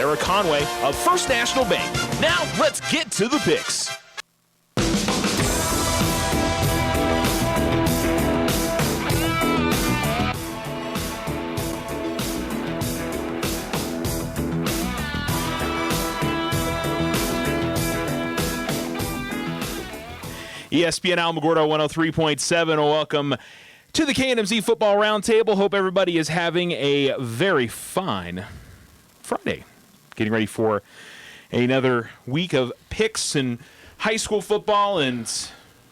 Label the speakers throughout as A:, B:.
A: Lara Conway of First National Bank. Now, let's get to the picks. ESPN Alamogordo 103.7. Welcome to the KNMZ Football Roundtable. Hope everybody is having a very fine Friday. Getting ready for another week of picks in high school football and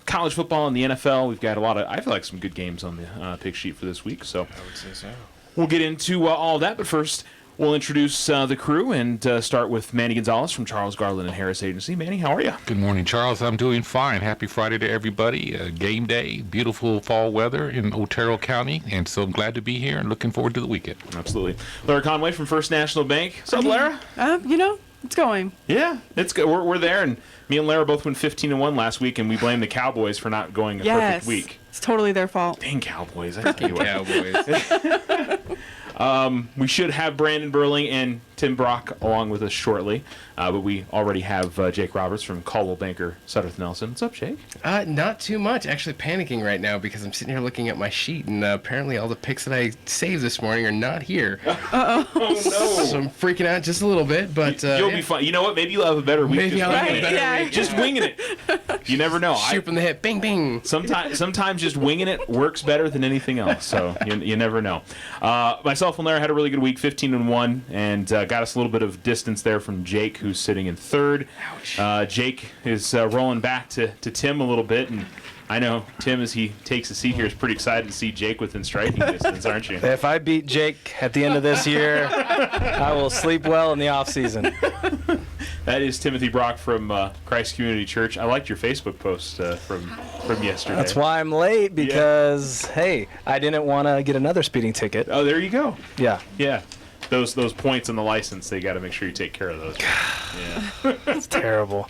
A: college football and the NFL. We've got I feel like some good games on the pick sheet for this week. So
B: I would say so.
A: We'll get into all of that, but first we'll introduce the crew and start with Manny Gonzalez from Charles Garland and Harris Agency. Manny, how are you?
C: Good morning, Charles. I'm doing fine. Happy Friday to everybody. Game day, beautiful fall weather in Otero County, and so I'm glad to be here and looking forward to the weekend.
A: Absolutely. Lara Conway from First National Bank. What's up, Lara?
D: It's going.
A: Yeah, it's good. We're there, and me and Lara both went 15-1 last week, and we blame the Cowboys for not going a perfect week.
D: It's totally their fault.
A: Dang Cowboys. I tell you what.
C: Cowboys.
A: We should have Brandon Burling and Tim Brock along with us shortly, but we already have Jake Roberts from Caldwell Banker Sutterth Nelson. What's up, Jake?
B: Not too much. Actually panicking right now because I'm sitting here looking at my sheet, and apparently all the picks that I saved this morning are not here.
A: Oh, no.
B: So I'm freaking out just a little bit, but...
A: You'll be fine. You know what? Maybe you'll have a better week.
B: Maybe I'll have a better week.
A: Just winging it. You never know.
B: Shoot from the hip. Bing, bing.
A: Sometimes just winging it works better than anything else, so you never know. Myself and Lara had a really good week, 15-1, and got us a little bit of distance there from Jake, who's sitting in third.
B: Ouch.
A: Jake is rolling back to Tim a little bit, and I know Tim, as he takes a seat here, is pretty excited to see Jake within striking distance, aren't you?
E: If I beat Jake at the end of this year, I will sleep well in the off season.
A: That is Timothy Brock from Christ Community Church. I liked your Facebook post from yesterday.
E: That's why I'm late, because, hey, I didn't want to get another speeding ticket.
A: Oh, there you go.
E: Yeah.
A: Yeah. Those points on the license, they got to make sure you take care of those. Yeah.
E: It's terrible.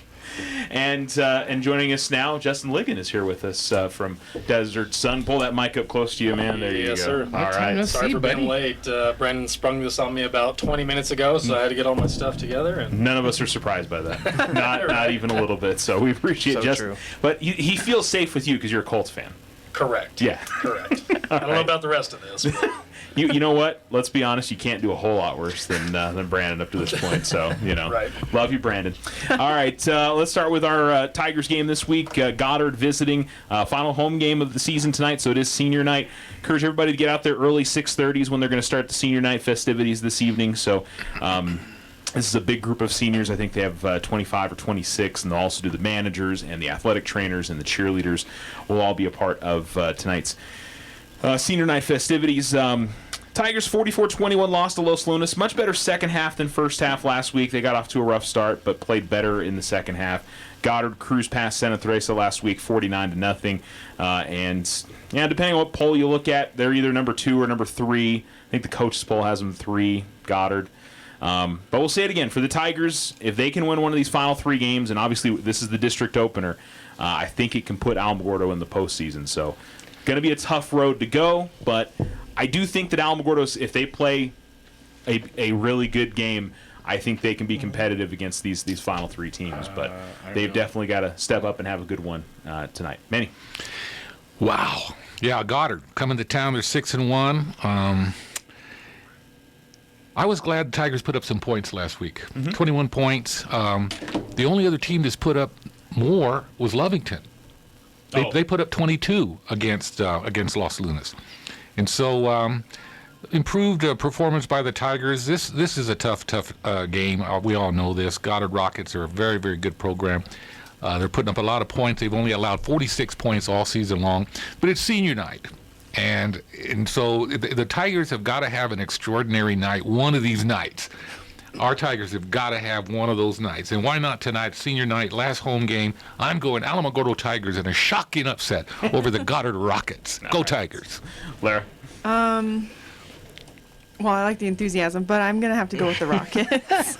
A: And joining us now, Justin Ligon is here with us from Desert Sun. Pull that mic up close to you, man. There you go.
F: Yes, sir.
A: All right.
F: Sorry for being late. Brandon sprung this on me about 20 minutes ago, so I had to get all my stuff together. And
A: none of us are surprised by that. Not even a little bit. So we appreciate Justin.
E: True.
A: But he feels safe with you because you're a Colts fan.
F: correct.
A: Yeah.
F: Correct. I don't know about the rest of this.
A: You know what? Let's be honest. You can't do a whole lot worse than Brandon up to this point. So,
F: Right.
A: Love you, Brandon. All right, let's start with our Tigers game this week. Goddard visiting, final home game of the season tonight, so it is senior night. Encourage everybody to get out there early, 6:30 is when they're going to start the senior night festivities this evening. So this is a big group of seniors. I think they have 25 or 26, and they'll also do the managers and the athletic trainers and the cheerleaders will all be a part of tonight's senior night festivities. Tigers 44-21 lost to Los Lunas. Much better second half than first half last week. They got off to a rough start, but played better in the second half. Goddard cruised past Santa Teresa last week, 49-0. And depending on what poll you look at, they're either number 2 or number 3. I think the coaches poll has them 3, Goddard. But we'll say it again. For the Tigers, if they can win one of these final 3 games, and obviously this is the district opener, I think it can put Alamogordo in the postseason. So going to be a tough road to go, but I do think that Alamogordo, if they play a really good game, I think they can be competitive against these final 3 teams. But they've definitely got to step up and have a good one tonight. Manny.
C: Wow. Yeah, Goddard coming to town. They're 6-1. I was glad the Tigers put up some points last week. 21 points. The only other team that's put up more was Lovington. They put up 22 against Los Lunas. And so improved performance by the Tigers. This is a tough game. We all know this. Goddard Rockets are a very, very good program. They're putting up a lot of points. They've only allowed 46 points all season long. But it's senior night. And so the Tigers have got to have an extraordinary night one of these nights. Our Tigers have got to have one of those nights. And why not tonight, senior night, last home game? I'm going Alamogordo Tigers in a shocking upset over the Goddard Rockets. Go Tigers.
A: Lara?
D: Well, I like the enthusiasm, but I'm going to have to go with the Rockets.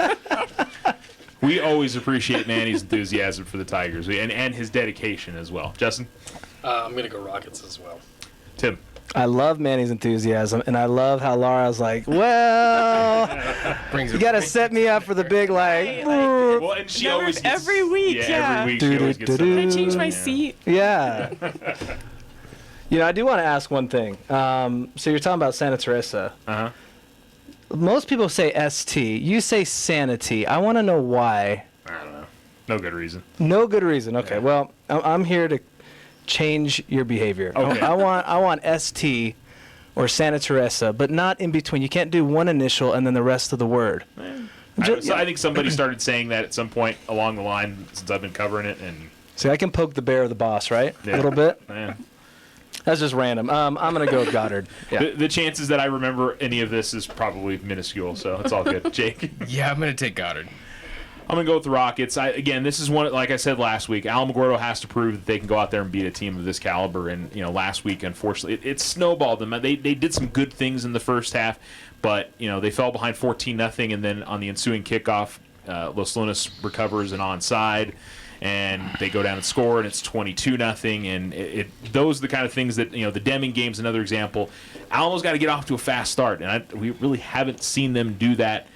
A: We always appreciate Manny's enthusiasm for the Tigers and his dedication as well. Justin?
F: I'm going to go Rockets as well.
A: Tim?
E: I love Manny's enthusiasm, and I love how Laura's like, well,
B: Brings
E: you
B: it
E: got to set me up for the big, like,
A: Well, and she
D: Never-
A: always gets,
D: every week, yeah.
A: every week she always gets
E: Do-do-do-do.
D: Can I change my
A: Yeah.
D: seat?
E: yeah. I do want to ask one thing. So you're talking about Santa Teresa.
A: Uh-huh.
E: Most people say ST. You say Sanity. I want to know why.
A: I don't know. No good reason.
E: No good reason. Okay. Well, I'm here to change your behavior.
A: Okay.
E: I want ST or Santa Teresa, but not in between. You can't do one initial and then the rest of the word.
A: I think somebody started saying that at some point along the line since I've been covering it, and
E: See, I can poke the bear of the boss, right?
A: Yeah.
E: A little bit.
A: man,
E: That's just random. I'm gonna go with Goddard. Yeah.
A: the chances that I remember any of this is probably minuscule, so it's all good. Jake,
B: Yeah, I'm going to take Goddard.
A: I'm gonna go with the Rockets. Again, this is one, like I said last week, Alamogordo has to prove that they can go out there and beat a team of this caliber. And last week, unfortunately, it snowballed them. They did some good things in the first half, but they fell behind 14-0, and then on the ensuing kickoff, Los Lunas recovers an onside, and they go down and score, and it's 22-0. And those are the kind of things that the Deming game's another example. Alamo's got to get off to a fast start, and we really haven't seen them do that.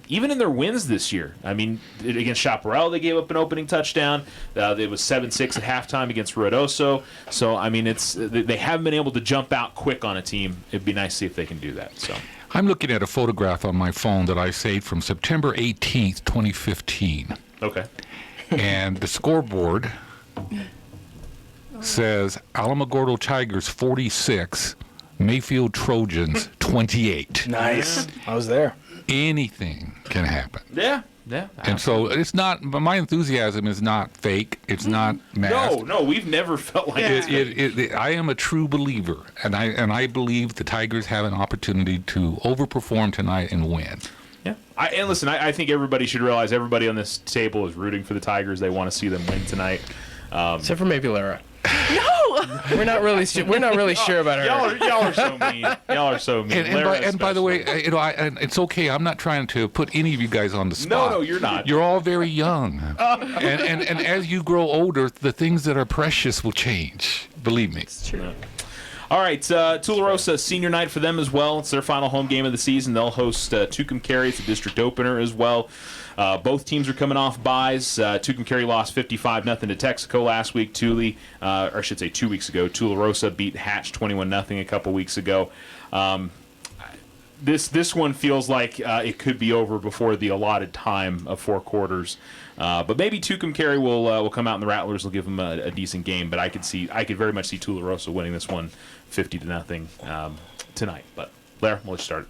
A: Even in their wins this year. I mean, against Chaparral, they gave up an opening touchdown. It was 7-6 at halftime against Ruidoso. So, I mean, they haven't been able to jump out quick on a team. It'd be nice to see if they can do that. So,
C: I'm looking at a photograph on my phone that I saved from September 18th, 2015.
A: okay.
C: And the scoreboard says Alamogordo Tigers 46, Mayfield Trojans 28.
E: Nice. I was there.
C: Anything can happen.
A: Yeah.
C: And so it's not, my enthusiasm is not fake. It's not masked.
A: No, we've never felt like this.
C: I am a true believer, and I believe the Tigers have an opportunity to overperform tonight and win.
A: Yeah. And listen, I think everybody should realize everybody on this table is rooting for the Tigers. They want to see them win tonight.
B: Except for maybe Lara.
D: No.
B: We're not really sure about her.
A: Y'all are so mean. Y'all are so mean.
C: And by the way, and it's okay. I'm not trying to put any of you guys on the spot.
A: No, you're not.
C: You're all very young, and as you grow older, the things that are precious will change. Believe me.
D: It's true.
A: All right, Tularosa, senior night for them as well. It's their final home game of the season. They'll host Tucumcari. It's a district opener as well. Both teams are coming off byes. Tucumcari lost 55-0 to Texaco last week. Or I should say 2 weeks ago. Tularosa beat Hatch 21-0 a couple weeks ago. This one feels like it could be over before the allotted time of 4 quarters. But maybe Tucumcari will come out and the Rattlers will give them a decent game. But I could very much see Tularosa winning this one 50-0 tonight. But Blair, we'll let you start.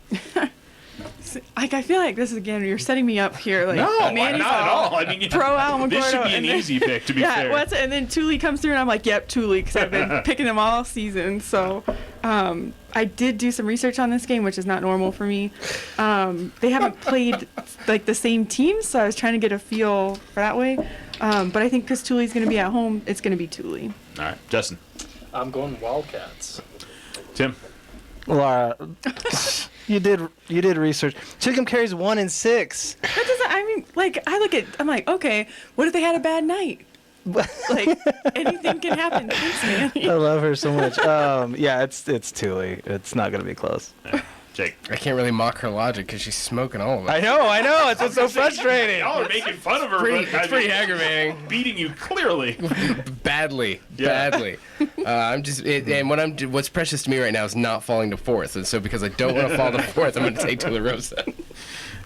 D: Like, I feel like this is, again, you're setting me up here. Like,
A: No,
D: Manny's
A: not at all. I mean,
D: pro Alamogordo.
A: this should be an
D: and then-
A: easy pick, to be fair.
D: And then Thule comes through, and I'm like, yep, Thule, because I've been picking them all season. So I did do some research on this game, which is not normal for me. They haven't played, like, the same teams, so I was trying to get a feel for that way. But I think because Thule's going to be at home, it's going to be Thule.
A: All right, Justin.
F: I'm going Wildcats.
A: Tim.
E: Laura, you did research. Tucumcari's 1-6.
D: That doesn't, I mean, like, I'm like, okay, what if they had a bad night? Like, anything can happen. Thanks,
E: I
D: man.
E: love her so much. Yeah, it's Thule. It's not gonna be close.
A: Jake.
B: I can't really mock her logic because she's smoking all of it.
E: I know. It's just so frustrating.
A: Y'all are making fun of her.
B: It's pretty aggravating.
A: Beating you clearly.
B: Badly.
A: Yeah.
B: What's precious to me right now is not falling to 4th, and so because I don't want to fall to 4th, I'm going to take Tularosa.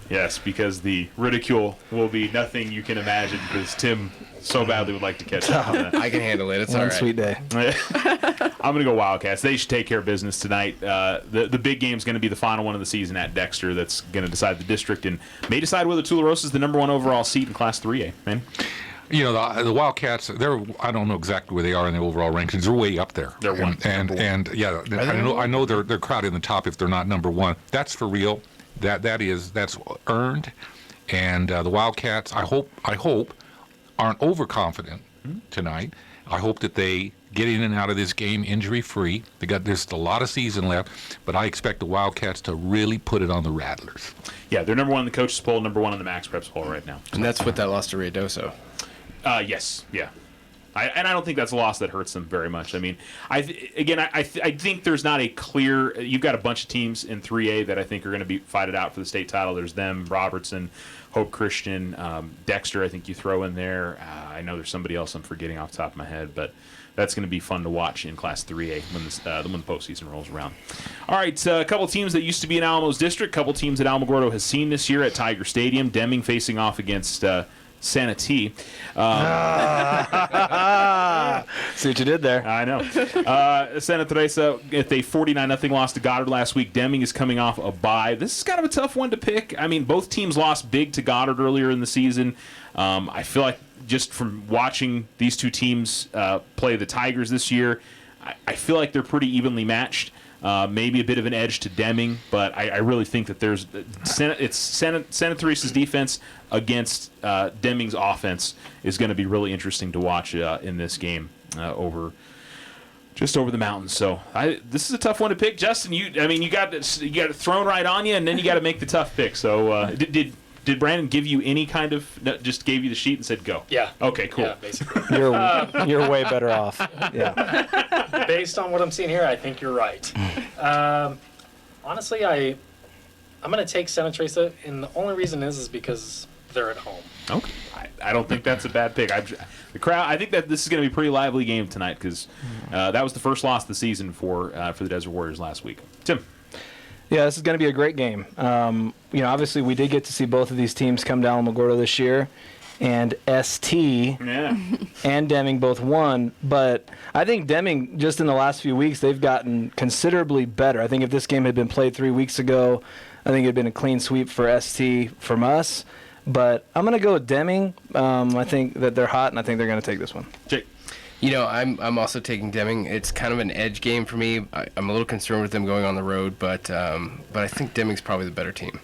A: Yes, because the ridicule will be nothing you can imagine because Tim so badly would like to catch up on that.
B: I can handle it. It's all
E: One
B: right.
E: sweet day.
A: I'm going to go Wildcats. They should take care of business tonight. The big game is going to be the final one of the season at Dexter. That's going to decide the district and may decide whether Tularosa is the number 1 overall seed in Class 3A. Man,
C: The Wildcats, I don't know exactly where they are in the overall rankings. They're way up there.
A: They're
C: and yeah, I know they're crowded in the top if they're not number 1. That's for real. That's earned. And the Wildcats, I hope aren't overconfident tonight. I hope that they get in and out of this game injury-free. There's a lot of season left, but I expect the Wildcats to really put it on the Rattlers.
A: yeah, they're number 1 in the coaches poll, number 1 in the Max Preps poll right now.
B: And that's with that loss to Ruidoso.
A: Yes, yeah. I don't think that's a loss that hurts them very much. I mean, I think there's not a clear. You've got a bunch of teams in 3A that I think are going to be fight it out for the state title. There's them, Robertson, Hope Christian, Dexter. I think you throw in there. I know there's somebody else I'm forgetting off the top of my head, but that's going to be fun to watch in Class 3A when the postseason rolls around. All right, a couple teams that used to be in Alamo's district, a couple teams that Alamogordo has seen this year at Tiger Stadium. Deming facing off against Santee.
E: See what you did there.
A: I know. Santa Teresa with a 49-0 loss to Goddard last week. Deming is coming off a bye. This is kind of a tough one to pick. I mean, both teams lost big to Goddard earlier in the season. I feel like just from watching these two teams play the Tigers this year, I feel like they're pretty evenly matched. Maybe a bit of an edge to Deming, but I really think that it's Santa Teresa's defense against Deming's offense is going to be really interesting to watch in this game over the mountains. So this is a tough one to pick, Justin. You got it thrown right on you, and then you got to make the tough pick. So did Brandon give you any kind of just gave you the sheet and said go?
F: Yeah.
A: Okay, cool.
F: Yeah, basically.
E: You're way better off. Yeah.
F: Based on what I'm seeing here, I think you're right. Honestly, I'm going to take Santa Teresa, and the only reason is because they're at home.
A: Okay. I don't think that's a bad pick. The crowd. I think that this is going to be a pretty lively game tonight because that was the first loss of the season for the Desert Warriors last week. Tim.
E: Yeah, this is going to be a great game. Obviously we did get to see both of these teams come down to Alamogordo this year, and ST and Deming both won. But I think Deming, just in the last few weeks, they've gotten considerably better. I think if this game had been played 3 weeks ago, I think it had been a clean sweep for ST from us. But I'm going to go with Deming. I think that they're hot, and I think they're going to take this one.
A: Jake.
B: I'm also taking Deming. It's kind of an edge game for me. I'm a little concerned with them going on the road, but I think Deming's probably the better team.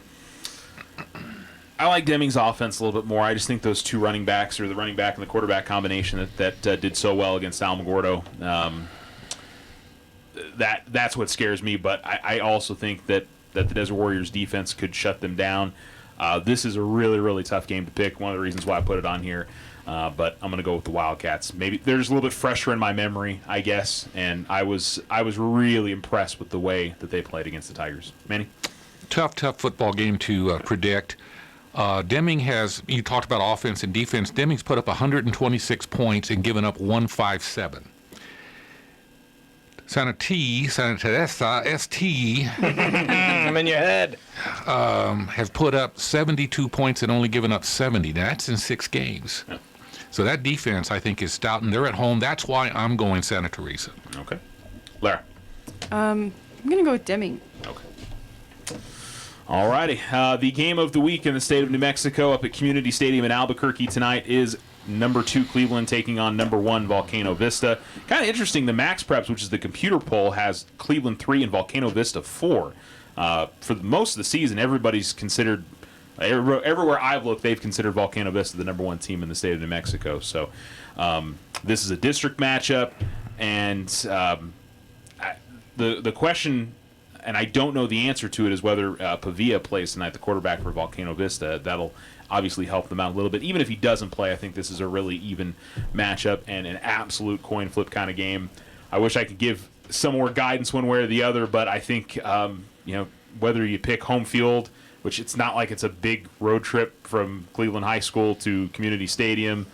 A: I like Deming's offense a little bit more. I just think those two running backs, or the running back and the quarterback combination that did so well against Alamogordo, that's what scares me. But I also think that the Desert Warriors defense could shut them down. This is a really, really tough game to pick. One of the reasons why I put it on here. But I'm going to go with the Wildcats. Maybe they're just a little bit fresher in my memory, I guess. And I was really impressed with the way that they played against the Tigers. Manny?
C: Tough football game to predict. Deming you talked about offense and defense. Deming's put up 126 points and given up 157. Santa Teresa, ST,
E: I'm in your head.
C: have put up 72 points and only given up 70. That's in 6 games.
A: Yeah.
C: So that defense, I think, is stout, and they're at home. That's why I'm going Santa Teresa.
A: Okay. Lara?
D: I'm going to go with Deming.
A: Okay. All righty. The game of the week in the state of New Mexico up at Community Stadium in Albuquerque tonight is number 2 Cleveland taking on number 1 Volcano Vista. Kind of interesting, the Max Preps, which is the computer poll, has Cleveland 3 and Volcano Vista 4. For most of the season, everybody's considered, everywhere I've looked, they've considered Volcano Vista the number 1 team in the state of New Mexico. So this is a district matchup, and the question, and I don't know the answer to it, is whether Pavia plays tonight, the quarterback for Volcano Vista. That'll obviously help them out a little bit. Even if he doesn't play, I think this is a really even matchup and an absolute coin flip kind of game. I wish I could give some more guidance one way or the other, but I think whether you pick home field, which it's not like it's a big road trip from Cleveland High School to Community Stadium.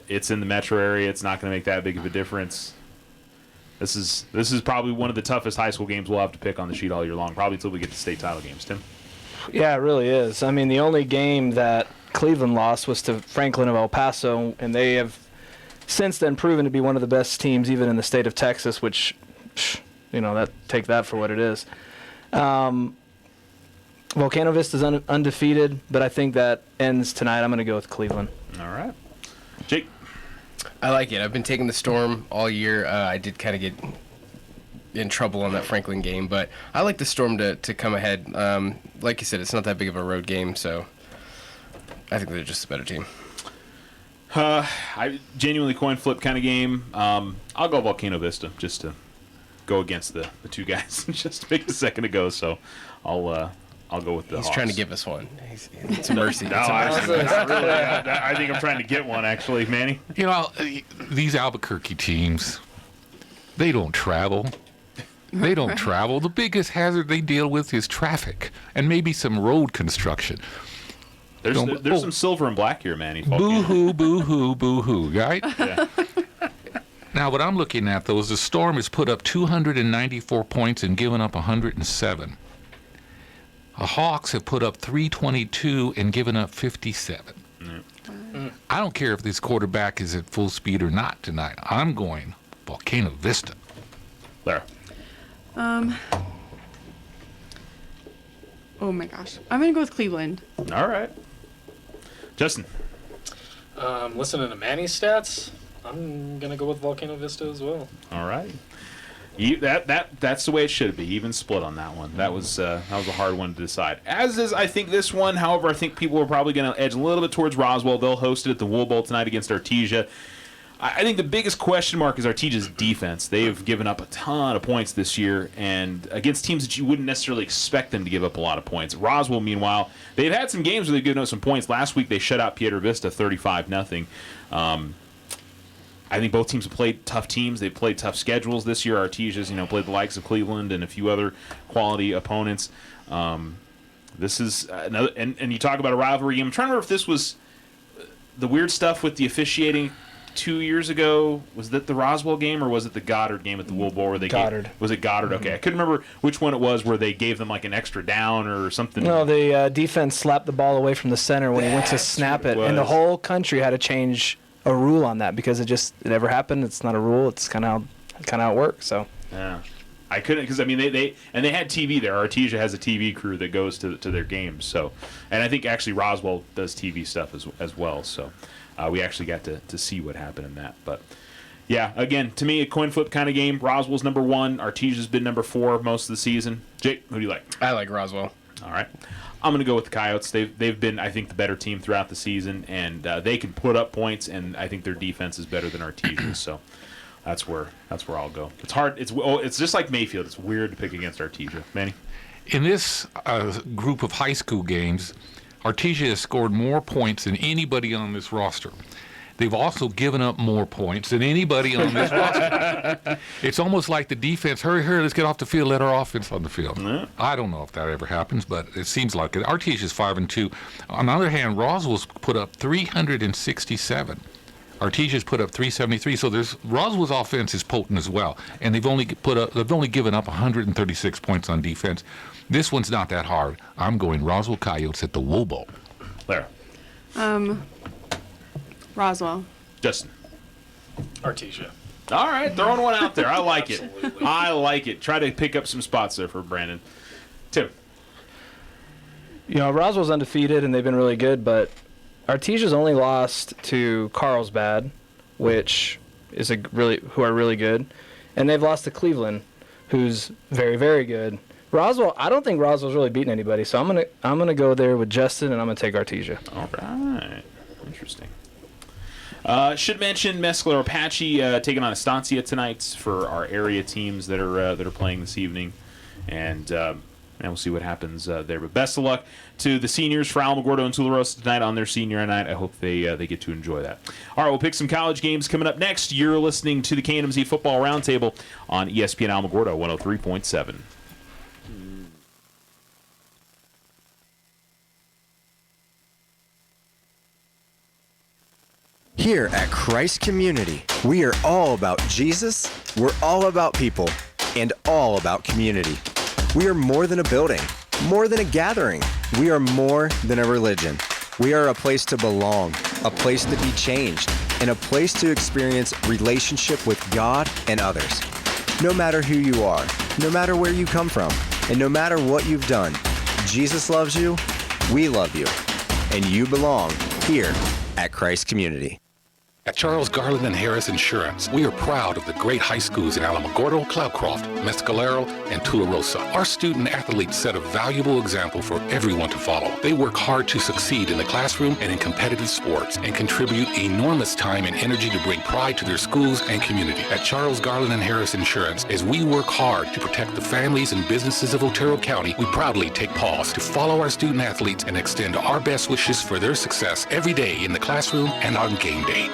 A: It's in the metro area. It's not going to make that big of a difference. This is probably one of the toughest high school games we'll have to pick on the sheet all year long, probably until we get to state title games. Tim?
E: Yeah, it really is. I mean, the only game that Cleveland lost was to Franklin of El Paso, and they have since then proven to be one of the best teams even in the state of Texas, which, take that for what it is. Volcano Vista's undefeated, but I think that ends tonight. I'm going to go with Cleveland.
A: All right. Jake?
B: I like it. I've been taking the Storm all year. I did kind of get in trouble on that Franklin game, but I like the Storm to come ahead. Like you said, it's not that big of a road game, so I think they're just a better team.
A: I genuinely coin flip kind of game. I'll go Volcano Vista just to go against the two guys just picked a second ago. So I'll I'll go with the
B: He's
A: Hawks.
B: trying to give us one. It's a mercy.
A: No,
B: It's a mercy.
A: not really. I think I'm trying to get one, actually, Manny.
C: You know, these Albuquerque teams, they don't travel. They don't travel. The biggest hazard they deal with is traffic and maybe some road construction.
A: There's some silver and black here, Manny.
C: Boo-hoo, boo-hoo, boo-hoo, right?
A: Yeah.
C: Now, what I'm looking at, though, is the Storm has put up 294 points and given up 107. The Hawks have put up 322 and given up 57. I don't care if this quarterback is at full speed or not tonight. I'm going Volcano Vista.
A: Lara.
D: Oh my gosh, I'm gonna go with Cleveland.
A: All right. Justin.
F: Listening to Manny's stats, I'm gonna go with Volcano Vista as well.
A: All right. That's the way it should be. Even split on that one. That was a hard one to decide. As is, I think, this one. However, I think people are probably going to edge a little bit towards Roswell. They'll host it at the Wool Bowl tonight against Artesia. I think the biggest question mark is Artesia's defense. They have given up a ton of points this year, and against teams that you wouldn't necessarily expect them to give up a lot of points. Roswell, meanwhile, they've had some games where they've given up some points. Last week, they shut out Piedra Vista 35-0. I think both teams have played tough teams. They've played tough schedules this year. Artesia's, played the likes of Cleveland and a few other quality opponents. This is another, and you talk about a rivalry game. I'm trying to remember if this was the weird stuff with the officiating 2 years ago. Was that the Roswell game or was it the Goddard game at the Wool Bowl? Where they
E: Goddard.
A: Was it Goddard? Okay, I couldn't remember which one it was where they gave them like an extra down or something.
E: No, the defense slapped the ball away from the center when he went to snap it, and the whole country had to change a rule on that because it never happened. It's not a rule. It's kind of how it works. So
A: yeah, I couldn't because they had TV there. Artesia has a TV crew that goes to their games. So, and I think actually Roswell does TV stuff as well. So, we actually got to see what happened in that. But yeah, again, to me, a coin flip kind of game. Roswell's number 1. Artesia's been number 4 most of the season. Jake, who do you like?
B: I like Roswell.
A: All right. I'm going to go with the Coyotes. They've been, I think, the better team throughout the season, and they can put up points, and I think their defense is better than Artesia's. So that's where I'll go. It's hard. It's just like Mayfield. It's weird to pick against Artesia. Manny?
C: In this group of high school games, Artesia has scored more points than anybody on this roster. They've also given up more points than anybody on this roster. It's almost like the defense, hurry, let's get off the field, let our offense on the field.
A: Yeah.
C: I don't know if that ever happens, but it seems like it. Artesia's 5-2. On the other hand, Roswell's put up 367. Artesia's put up 373. So Roswell's offense is potent as well, and they've only given up 136 points on defense. This one's not that hard. I'm going Roswell Coyotes at the Wool Bowl.
A: Lara?
D: Roswell.
A: Justin?
F: Artesia.
A: All right, throwing one out there. I like it.
F: Absolutely.
A: I like it. Try to pick up some spots there for Brandon. Tim?
E: Roswell's undefeated and they've been really good, but Artesia's only lost to Carlsbad, which is who are really good, and they've lost to Cleveland, who's very, very good. Roswell, I don't think Roswell's really beaten anybody, so I'm gonna go there with Justin, and I'm gonna take Artesia.
A: All right. Interesting. Should mention Mescalero Apache taking on Estancia tonight for our area teams that are playing this evening, and we'll see what happens there. But best of luck to the seniors for Alamogordo and Tularosa tonight on their senior night. I hope they get to enjoy that. All right, we'll pick some college games coming up next. You're listening to the KNMZ Football Roundtable on ESPN Alamogordo 103.7.
G: Here at Christ Community, we are all about Jesus, we're all about people, and all about community. We are more than a building, more than a gathering. We are more than a religion. We are a place to belong, a place to be changed, and a place to experience relationship with God and others. No matter who you are, no matter where you come from, and no matter what you've done, Jesus loves you, we love you, and you belong here at Christ Community.
C: At Charles Garland and Harris Insurance, we are proud of the great high schools in Alamogordo, Cloudcroft, Mescalero, and Tularosa. Our student athletes set a valuable example for everyone to follow. They work hard to succeed in the classroom and in competitive sports and contribute enormous time and energy to bring pride to their schools and community. At Charles Garland and Harris Insurance, as we work hard to protect the families and businesses of Otero County, we proudly take pause to follow our student athletes and extend our best wishes for their success every day in the classroom and on game day.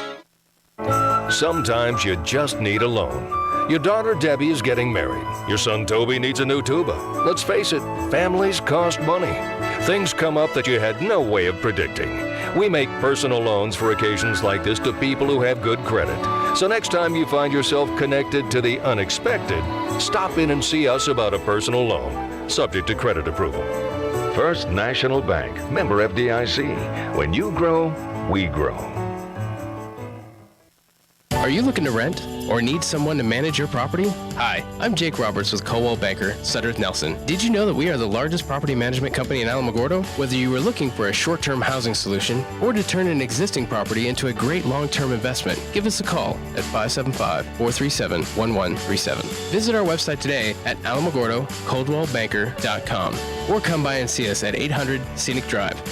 H: Sometimes you just need a loan. Your daughter Debbie is getting married. Your son Toby needs a new tuba. Let's face it, families cost money. Things come up that you had no way of predicting. We make personal loans for occasions like this to people who have good credit. So next time you find yourself connected to the unexpected, stop in and see us about a personal loan, subject to credit approval. First National Bank, member FDIC. When you grow, we grow.
B: Are you looking to rent or need someone to manage your property? Hi, I'm Jake Roberts with Coldwell Banker, Sudderth Nelson. Did you know that we are the largest property management company in Alamogordo? Whether you are looking for a short-term housing solution or to turn an existing property into a great long-term investment, give us a call at 575-437-1137. Visit our website today at alamogordocoldwellbanker.com or come by and see us at 800 Scenic Drive.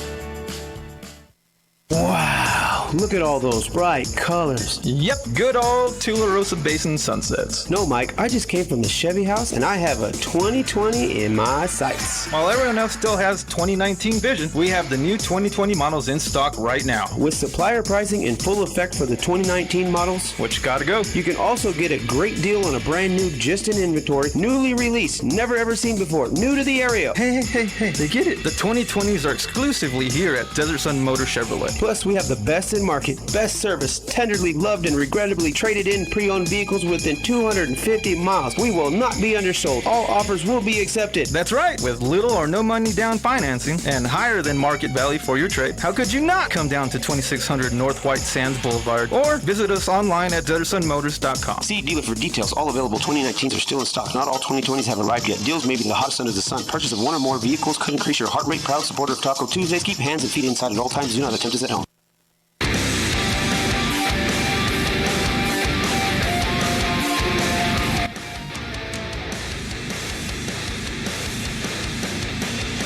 I: Wow, look at all those bright colors.
J: Yep, good old Tularosa Basin sunsets.
I: No, Mike, I just came from the Chevy house and I have a 2020 in my sights.
J: While everyone else still has 2019 vision, we have the new 2020 models in stock right now.
I: With supplier pricing in full effect for the 2019 models,
J: Which gotta go.
I: you can also get a great deal on a brand new just in inventory, newly released, never ever seen before, new to the area.
J: Hey, they get it. The 2020s are exclusively here at Desert Sun Motor Chevrolet.
I: Plus, we have the best in market, best service, tenderly loved and regrettably traded in pre-owned vehicles within 250 miles. We will not be undersold. All offers will be accepted.
J: That's right. With little or no money down financing and higher than market value for your trade, how could you not come down to 2600 North White Sands Boulevard or visit us online at DesertSunMotors.com.
I: See dealer for details. All available 2019s are still in stock. Not all 2020s have arrived yet. Deals may be the hottest under the sun. Purchase of one or more vehicles could increase your heart rate. Proud supporter of Taco Tuesdays. Keep hands and feet inside at all times. Do not attempt this at home.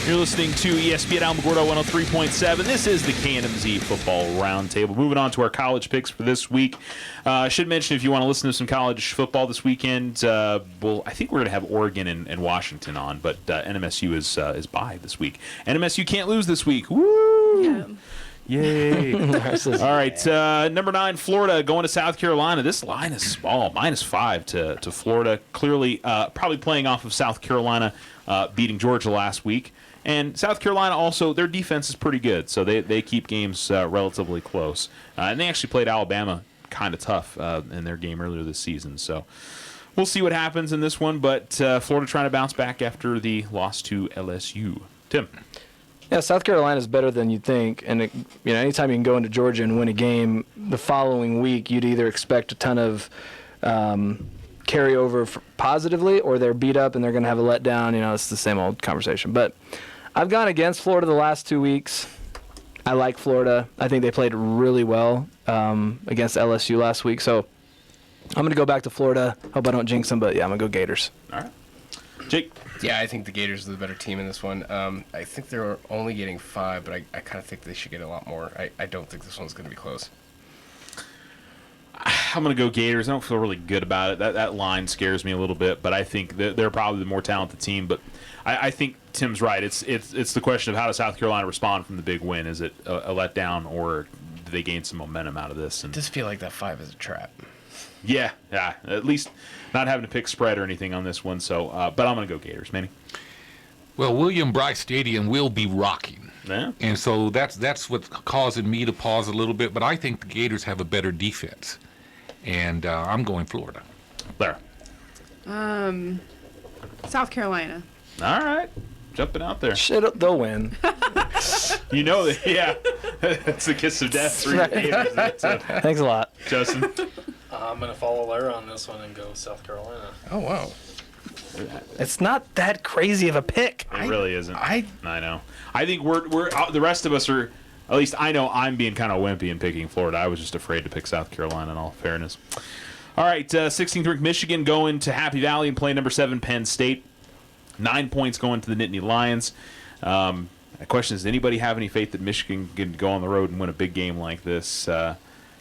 A: You're listening to ESPN Alamogordo 103.7. This is the KNMZ Football Roundtable. Moving on to our college picks for this week. I should mention, if you want to listen to some college football this weekend, well, I think we're going to have Oregon and Washington on, but NMSU is bye this week. NMSU can't lose this week. Woo!
D: Yeah.
A: Yay. All right, number 9, Florida going to South Carolina. This line is small, -5 to Florida. Clearly, probably playing off of South Carolina beating Georgia last week. And South Carolina also, their defense is pretty good, so they keep games relatively close. And they actually played Alabama kind of tough in their game earlier this season. So we'll see what happens in this one, but Florida trying to bounce back after the loss to LSU. Tim?
E: Yeah, South Carolina is better than you'd think, and anytime you can go into Georgia and win a game, the following week you'd either expect a ton of carryover positively, or they're beat up and they're going to have a letdown. It's the same old conversation. But I've gone against Florida the last 2 weeks. I like Florida. I think they played really well against LSU last week, so I'm going to go back to Florida. Hope I don't jinx them, but yeah, I'm going to go Gators.
A: All right. Jake?
B: Yeah, I think the Gators are the better team in this one. I think they're only getting 5, but I kind of think they should get a lot more. I don't think this one's going to be close.
A: I'm going to go Gators. I don't feel really good about it. That line scares me a little bit, but I think they're probably the more talented team. But I think Tim's right. It's the question of how does South Carolina respond from the big win? Is it a letdown, or do they gain some momentum out of this? And
B: I just feel like that 5 is a trap.
A: Yeah. At least not having to pick spread or anything on this one. So, but I'm going to go Gators, Manny.
C: Well, William Bryce Stadium will be rocking.
A: Yeah.
C: And so that's what's causing me to pause a little bit. But I think the Gators have a better defense. And I'm going Florida.
A: There.
D: South Carolina.
A: All right. Jumping out there.
E: Shit, they'll win.
A: You know that, yeah. That's the kiss of death for your Gators.
E: Thanks a lot.
A: Justin?
F: I'm going to follow Lara on this one and go South Carolina.
B: Oh, wow.
E: It's not that crazy of a pick.
A: It really isn't.
B: I
A: know. I think we're the rest of us are At least I know I'm being kind of wimpy in picking Florida. I was just afraid to pick South Carolina in all fairness. All right, 16th ranked Michigan going to Happy Valley and play number 7 Penn State. 9 points going to the Nittany Lions. The question is, does anybody have any faith that Michigan can go on the road and win a big game like this?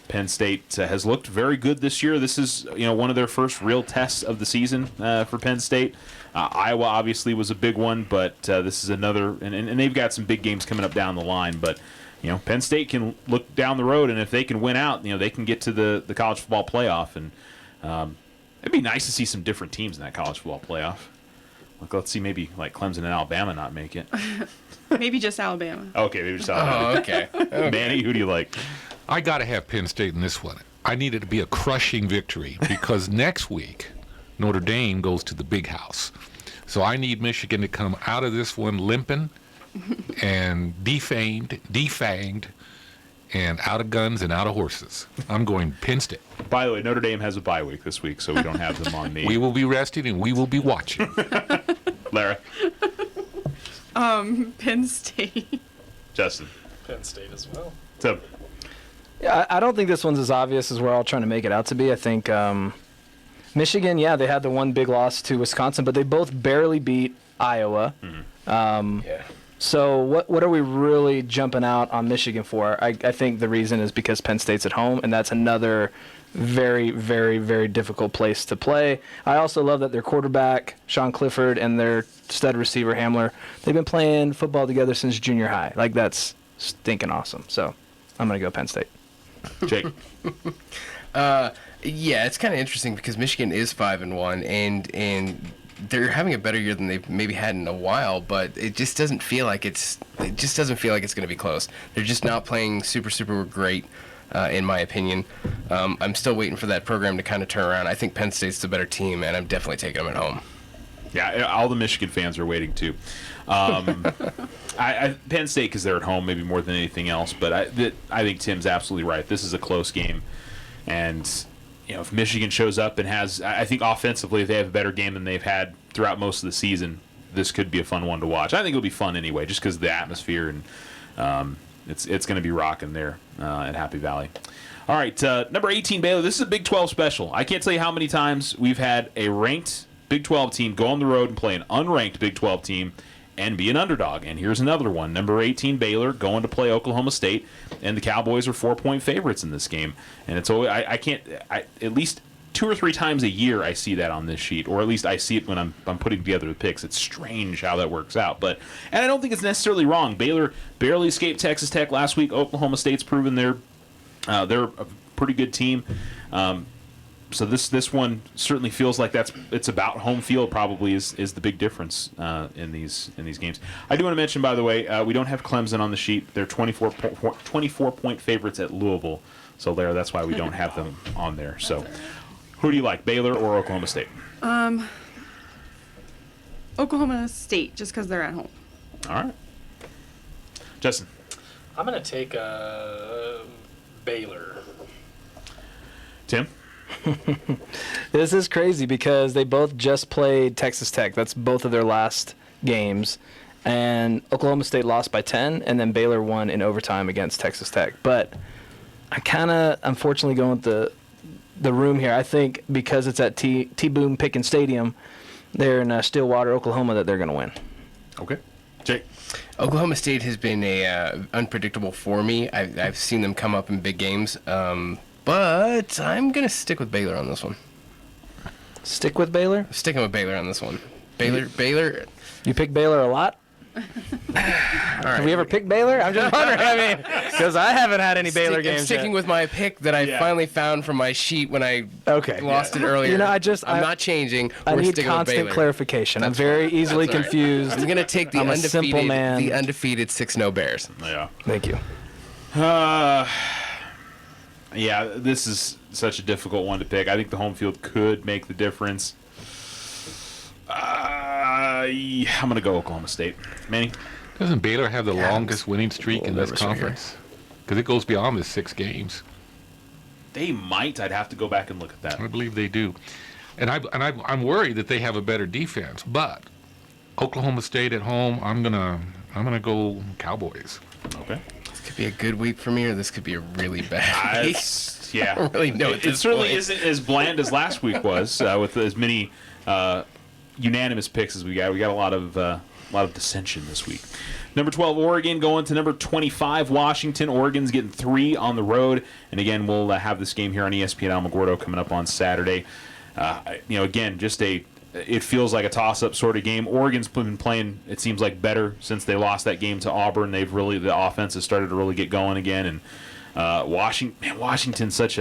A: Penn State has looked very good this year. This is one of their first real tests of the season for Penn State. Iowa obviously was a big one, but this is another, and they've got some big games coming up down the line. But Penn State can look down the road, and if they can win out, they can get to the college football playoff, and it'd be nice to see some different teams in that college football playoff. Let's see, maybe like Clemson and Alabama not make it.
D: Maybe just Alabama.
A: Okay, maybe just Alabama.
B: Oh, okay.
A: Manny, who do you like?
C: I got to have Penn State in this one. I need it to be a crushing victory because next week Notre Dame goes to the Big House. So I need Michigan to come out of this one limping and defanged, and out of guns and out of horses. I'm going Penn State.
A: By the way, Notre Dame has a bye week this week, so we don't have them on the...
C: We will be resting and we will be watching.
A: Lara?
D: Penn State.
A: Justin?
F: Penn State as well.
A: Tim?
E: Yeah, I don't think this one's as obvious as we're all trying to make it out to be. I think Michigan, they had the one big loss to Wisconsin, but they both barely beat Iowa.
B: Yeah.
E: So what are we really jumping out on Michigan for? I think the reason is because Penn State's at home, and that's another very, very, very difficult place to play. I also love that their quarterback, Sean Clifford, and their stud receiver, Hamler, they've been playing football together since junior high. Like, that's stinking awesome. So I'm going to go Penn State.
A: Jake?
B: Yeah, it's kind of interesting because Michigan is 5-1, and they're having a better year than they've maybe had in a while, but it just doesn't feel like it's going to be close. They're just not playing super great, in my opinion. I'm still waiting for that program to kind of turn around. I think Penn State's the better team, and I'm definitely taking them at home.
A: Yeah, all the Michigan fans are waiting too. Penn State, because they're at home, maybe more than anything else. But I think Tim's absolutely right. This is a close game, and if Michigan shows up and has, I think offensively, if they have a better game than they've had throughout most of the season, this could be a fun one to watch. I think it'll be fun anyway, just because of the atmosphere, and it's going to be rocking there at Happy Valley. All right, number 18, Baylor. This is a Big 12 special. I can't tell you how many times we've had a ranked Big 12 team go on the road and play an unranked Big 12 team and be an underdog. And here's another one. Number 18, Baylor, going to play Oklahoma State, and the Cowboys are 4-point favorites in this game. And it's always, at least 2 or 3 times a year I see that on this sheet, or at least I see it when I'm putting together the picks. It's strange how that works out. And I don't think it's necessarily wrong. Baylor barely escaped Texas Tech last week. Oklahoma State's proven they're a pretty good team. So this one certainly feels like it's about home field. Probably is the big difference in these games. I do want to mention, by the way, we don't have Clemson on the sheet. They're 24 point favorites at Louisville. So there, that's why we don't have them on there. So, who do you like, Baylor or Oklahoma State?
D: Oklahoma State, just because they're at home.
A: All right, Justin.
F: I'm going to take Baylor.
A: Tim.
E: This is crazy because they both just played Texas Tech. That's both of their last games. And Oklahoma State lost by 10, and then Baylor won in overtime against Texas Tech. But I'm kind of, unfortunately, going with the room here. I think because it's at T-Boone Pickens Stadium, they're in Stillwater, Oklahoma, that they're going to win.
A: Okay. Jake.
B: Oklahoma State has been unpredictable for me. I've seen them come up in big games. But I'm going to stick with Baylor on this one.
E: Stick with Baylor?
B: Sticking with Baylor on this one. Baylor.
E: You pick Baylor a lot?
B: All right.
E: Have we ever picked Baylor? I'm just wondering. Because I haven't had any Baylor games
B: I'm sticking
E: yet.
B: with my pick that I finally found from my sheet when I lost it earlier. I'm not changing.
E: I
B: We're
E: need
B: sticking
E: constant
B: with Baylor.
E: clarification. I'm very easily confused.
B: I'm going to take the
E: I'm a simple man.
B: the undefeated 6-0 Bears.
A: Yeah.
E: Thank you.
A: Yeah, this is such a difficult one to pick. I think the home field could make the difference. I'm going to go Oklahoma State. Manny?
C: Doesn't Baylor have the longest winning streak in this conference? Because it goes beyond the 6 games.
A: They might. I'd have to go back and look at that.
C: I believe they do. And I'm worried that they have a better defense. But Oklahoma State at home, I'm gonna go Cowboys.
A: Okay.
B: Could be a good week for me, or this could be a really bad week.
A: Yeah.
B: I don't really know
A: It certainly isn't as bland as last week was with as many unanimous picks as we got. We got a lot of dissension this week. Number 12, Oregon going to number 25, Washington. Oregon's getting 3 on the road. And again, we'll have this game here on ESPN Alamogordo coming up on Saturday. Again, it feels like a toss-up sort of game. Oregon's been playing, it seems like, better since they lost that game to Auburn. The offense has started to really get going again. And Washington's such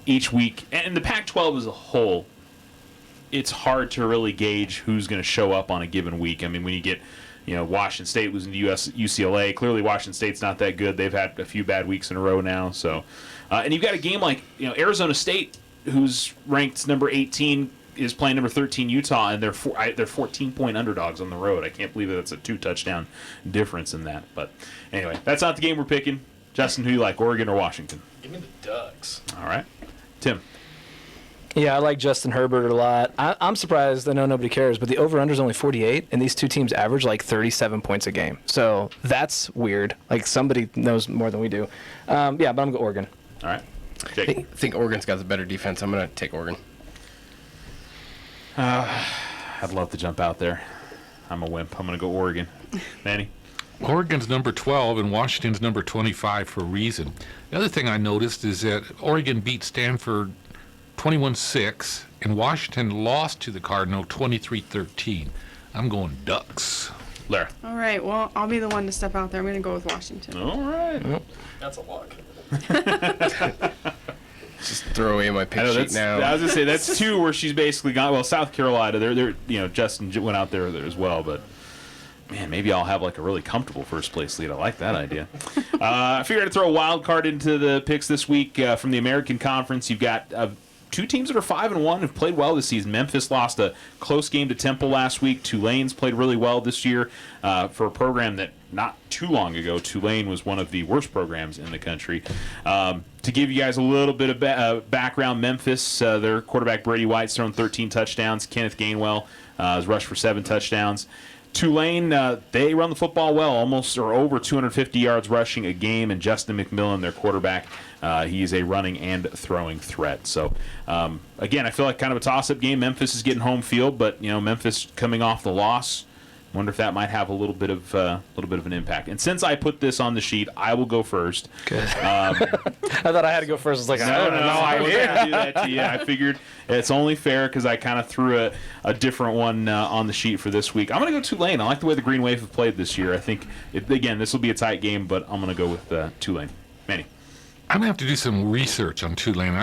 A: each week, and the Pac-12 as a whole, it's hard to really gauge who's going to show up on a given week. I mean, when you get Washington State losing to UCLA. Clearly, Washington State's not that good. They've had a few bad weeks in a row now. So, and you've got a game like Arizona State, who's ranked number 18, is playing number 13 Utah, and they're 14-point underdogs on the road. I can't believe that's a 2-touchdown difference in that. But anyway, that's not the game we're picking. Justin, who you like, Oregon or Washington?
F: Give me the Ducks.
A: All right, Tim.
E: Yeah, I like Justin Herbert a lot. I'm surprised. I know nobody cares, but the over-under is only 48, and these two teams average like 37 points a game. So that's weird. Like, somebody knows more than we do. But I'm going to go Oregon.
A: All right. Jake.
B: I think Oregon's got the better defense. I'm going to take Oregon.
A: I'd love to jump out there. I'm a wimp. I'm going to go Oregon. Manny?
C: Oregon's number 12 and Washington's number 25 for a reason. The other thing I noticed is that Oregon beat Stanford 21-6, and Washington lost to the Cardinal 23-13. I'm going Ducks.
A: Lara.
D: All right, well, I'll be the one to step out there. I'm going to go with Washington.
A: All right.
F: That's a lock.
B: Just throw away my pick sheet now.
A: I was going to say, that's 2 where she's basically gone. Well, South Carolina, they're Justin went out there as well, but man, maybe I'll have like a really comfortable first place lead. I like that idea. I figured I'd throw a wild card into the picks this week from the American Conference. You've got 2 teams that are 5-1 have played well this season. Memphis lost a close game to Temple last week. Tulane's played really well this year for a program that not too long ago, Tulane was one of the worst programs in the country. To give you guys a little bit of background, Memphis, their quarterback Brady White's thrown 13 touchdowns. Kenneth Gainwell has rushed for 7 touchdowns. Tulane, they run the football well, almost or over 250 yards rushing a game, and Justin McMillan, their quarterback, he's a running and throwing threat. So, again, I feel like kind of a toss-up game. Memphis is getting home field, but Memphis coming off the loss. Wonder if that might have a little bit of an impact. And since I put this on the sheet, I will go first.
E: Good. I thought I had to go first. I was like,
A: no, I wasn't going to do that to you. I figured it's only fair because I kind of threw a different one on the sheet for this week. I'm going to go Tulane. I like the way the Green Wave have played this year. I think, again, this will be a tight game, but I'm going to go with Tulane. Manny.
C: I'm going to have to do some research on Tulane.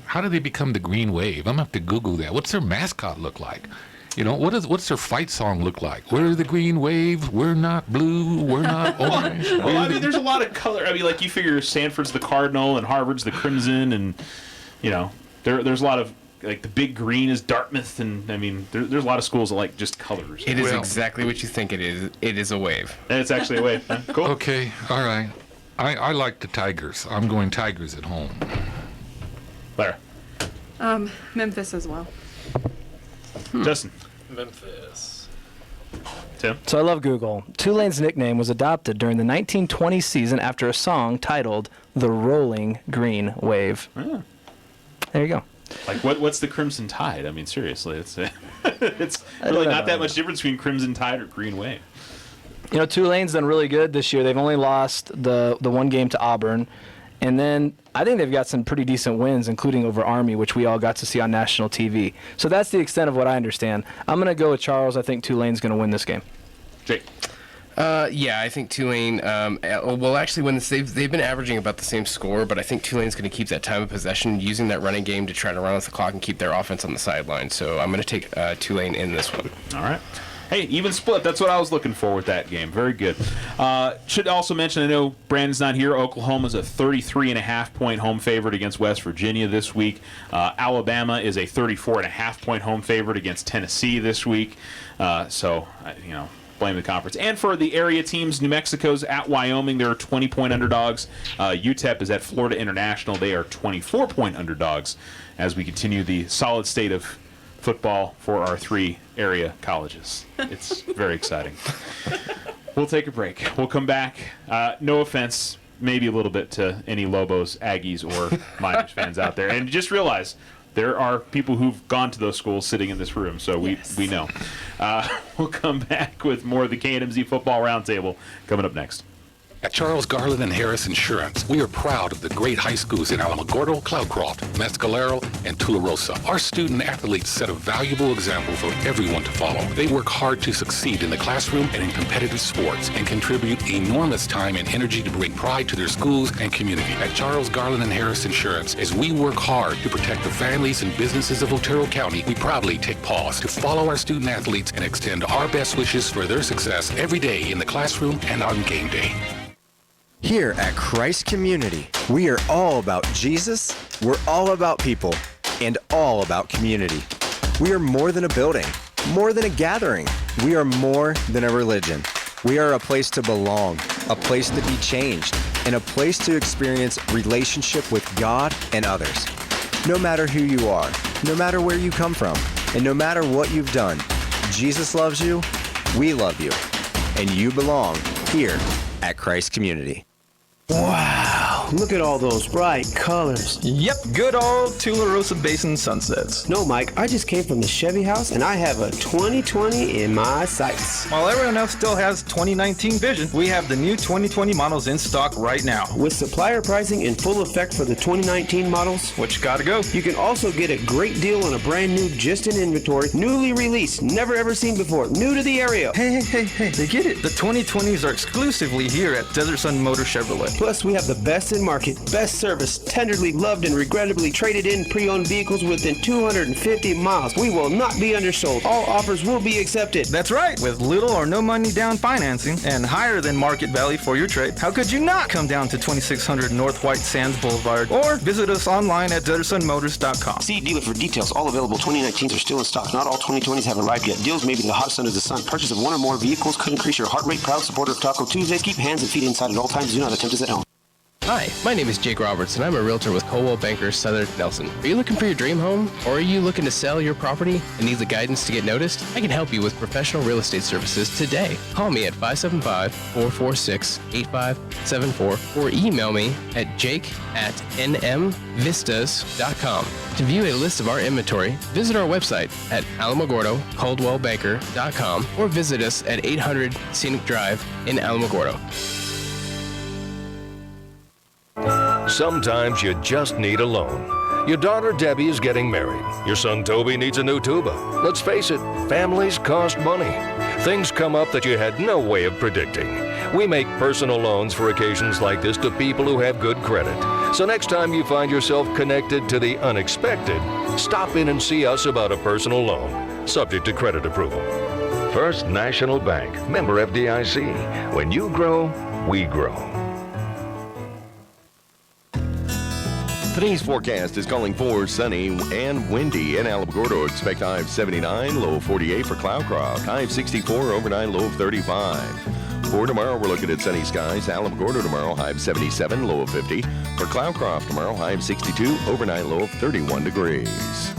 C: How did they become the Green Wave? I'm going to have to Google that. What's their mascot look like? What's their fight song look like? We're the Green Wave. We're not blue. We're not orange.
A: Well, I mean, there's a lot of color. I mean, like you figure Stanford's the Cardinal and Harvard's the Crimson, and there's a lot of like the big green is Dartmouth, and I mean, there's a lot of schools that like just colors.
B: It is exactly what you think it is. It is a wave.
A: And it's actually a wave. Huh? Cool.
C: Okay. All right. I like the Tigers. I'm going Tigers at home.
A: Lara.
D: Memphis as well.
A: Justin.
F: Memphis.
A: Tim.
E: So I love Google. Tulane's nickname was adopted during the 1920 season after a song titled "The Rolling Green Wave."
A: Yeah.
E: There you go.
A: Like what's the Crimson Tide? I mean, seriously, it's really not that much difference between Crimson Tide or Green Wave.
E: Tulane's done really good this year. They've only lost the one game to Auburn. And then I think they've got some pretty decent wins, including over Army, which we all got to see on national TV. So that's the extent of what I understand. I'm going to go with Charles. I think Tulane's going to win this game.
A: Jake.
B: Yeah, I think Tulane will actually win this. They've been averaging about the same score, but I think Tulane's going to keep that time of possession, using that running game to try to run off the clock and keep their offense on the sideline. So I'm going to take Tulane in this one.
A: All right. Hey, even split. That's what I was looking for with that game. Very good. Should also mention, I know Brandon's not here. Oklahoma's a 33.5-point home favorite against West Virginia this week. Alabama is a 34.5-point home favorite against Tennessee this week. Blame the conference. And for the area teams, New Mexico's at Wyoming. They're 20-point underdogs. UTEP is at Florida International. They are 24-point underdogs as we continue the solid state of football for our 3 area colleges. It's very exciting. We'll take a break. We'll come back. No offense, maybe a little bit to any Lobos, Aggies, or Miners fans out there. And just realize there are people who've gone to those schools sitting in this room, so we know. We'll come back with more of the KNMZ Football Roundtable coming up next.
C: At Charles Garland and Harris Insurance, we are proud of the great high schools in Alamogordo, Cloudcroft, Mescalero, and Tularosa. Our student athletes set a valuable example for everyone to follow. They work hard to succeed in the classroom and in competitive sports and contribute enormous time and energy to bring pride to their schools and community. At Charles Garland and Harris Insurance, as we work hard to protect the families and businesses of Otero County, we proudly take pause to follow our student athletes and extend our best wishes for their success every day in the classroom and on game day.
G: Here at Christ Community, we are all about Jesus, we're all about people, and all about community. We are more than a building, more than a gathering. We are more than a religion. We are a place to belong, a place to be changed, and a place to experience relationship with God and others. No matter who you are, no matter where you come from, and no matter what you've done, Jesus loves you, we love you, and you belong here at Christ Community.
I: Wow, look at all those bright colors.
J: Yep, good old Tularosa Basin sunsets.
I: No, Mike, I just came from the Chevy house and I have a 2020 in my sights.
J: While everyone else still has 2019 vision, we have the new 2020 models in stock right now.
I: With supplier pricing in full effect for the 2019 models,
J: Which gotta go.
I: you can also get a great deal on a brand new, just in inventory, newly released, never ever seen before, new to the area.
J: Hey, they get it. The 2020s are exclusively here at Desert Sun Motor Chevrolet.
I: Plus, we have the best in market, best service, tenderly loved and regrettably traded in pre-owned vehicles within 250 miles. We will not be undersold. All offers will be accepted.
J: That's right. With little or no money down financing and higher than market value for your trade, how could you not come down to 2600 North White Sands Boulevard or visit us online at DesertSunMotors.com.
I: See dealer for details. All available 2019s are still in stock. Not all 2020s have arrived yet. Deals may be the hottest under the sun. Purchase of one or more vehicles could increase your heart rate. Proud supporter of Taco Tuesdays. Keep hands and feet inside at all times. Do not attempt this at home.
B: Hi, my name is Jake Roberts, and I'm a realtor with Coldwell Banker Southern Nelson. Are you looking for your dream home, or are you looking to sell your property and need the guidance to get noticed? I can help you with professional real estate services today. Call me at 575-446-8574 or email me at jake@nmvistas.com. To view a list of our inventory, visit our website at alamogordo-coldwellbanker.com or visit us at 800 Scenic Drive in Alamogordo.
H: Sometimes you just need a loan. Your daughter Debbie is getting married. Your son Toby needs a new tuba. Let's face it, families cost money. Things come up that you had no way of predicting. We make personal loans for occasions like this to people who have good credit. So next time you find yourself connected to the unexpected, stop in and see us about a personal loan, subject to credit approval. First National Bank, member FDIC. When you grow, we grow.
K: Today's forecast is calling for sunny and windy in Alamogordo. Expect high of 79, low of 48 for Cloudcroft. High of 64, overnight low of 35. For tomorrow, we're looking at sunny skies. Alamogordo tomorrow, high of 77, low of 50. For Cloudcroft tomorrow, high of 62, overnight low of 31 degrees.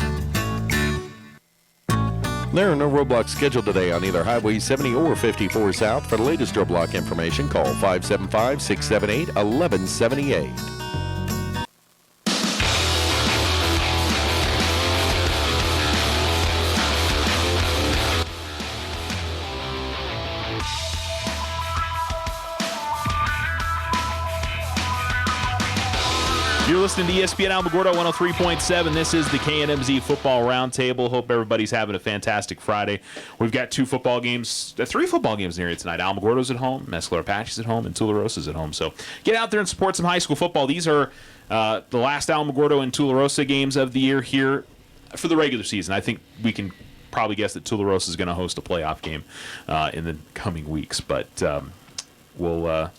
K: There are no roadblocks scheduled today on either Highway 70 or 54 South. For the latest roadblock information, call 575-678-1178.
A: You're listening to ESPN Alamogordo 103.7. This is the KNMZ Football Roundtable. Hope everybody's having a fantastic Friday. We've got three football games in here tonight. Alamogordo's at home, Mescalero Apache's at home, and Tularosa's at home. So get out there and support some high school football. These are the last Alamogordo and Tularosa games of the year here for the regular season. I think we can probably guess that Tularosa is going to host a playoff game in the coming weeks, but we'll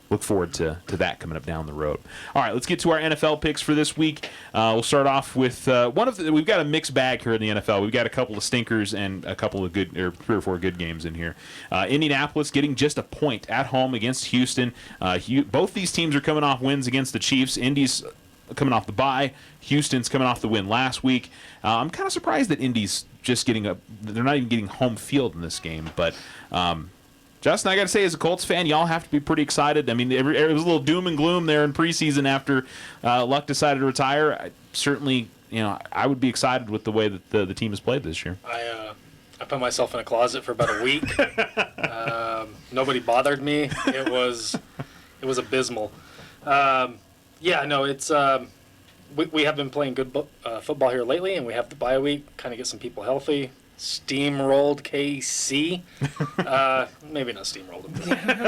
A: look forward to that coming up down the road. All right, let's get to our NFL picks for this week. We'll start off with we've got a mixed bag here in the NFL. We've got a couple of stinkers and a couple of good, or 3 or 4 good games in here. Indianapolis getting just a point at home against Houston. Both these teams are coming off wins against the Chiefs. Indy's coming off the bye. Houston's coming off the win last week. I'm kind of surprised that Indy's just they're not even getting home field in this game, but Justin, I got to say, as a Colts fan, y'all have to be pretty excited. I mean, it was a little doom and gloom there in preseason after Luck decided to retire. Certainly, I would be excited with the way that the team has played this year.
F: I put myself in a closet for about a week. Nobody bothered me. It was abysmal. It's we have been playing good football here lately, and we have the bye week, kind of get some people healthy. Steamrolled KC. Maybe not steamrolled them.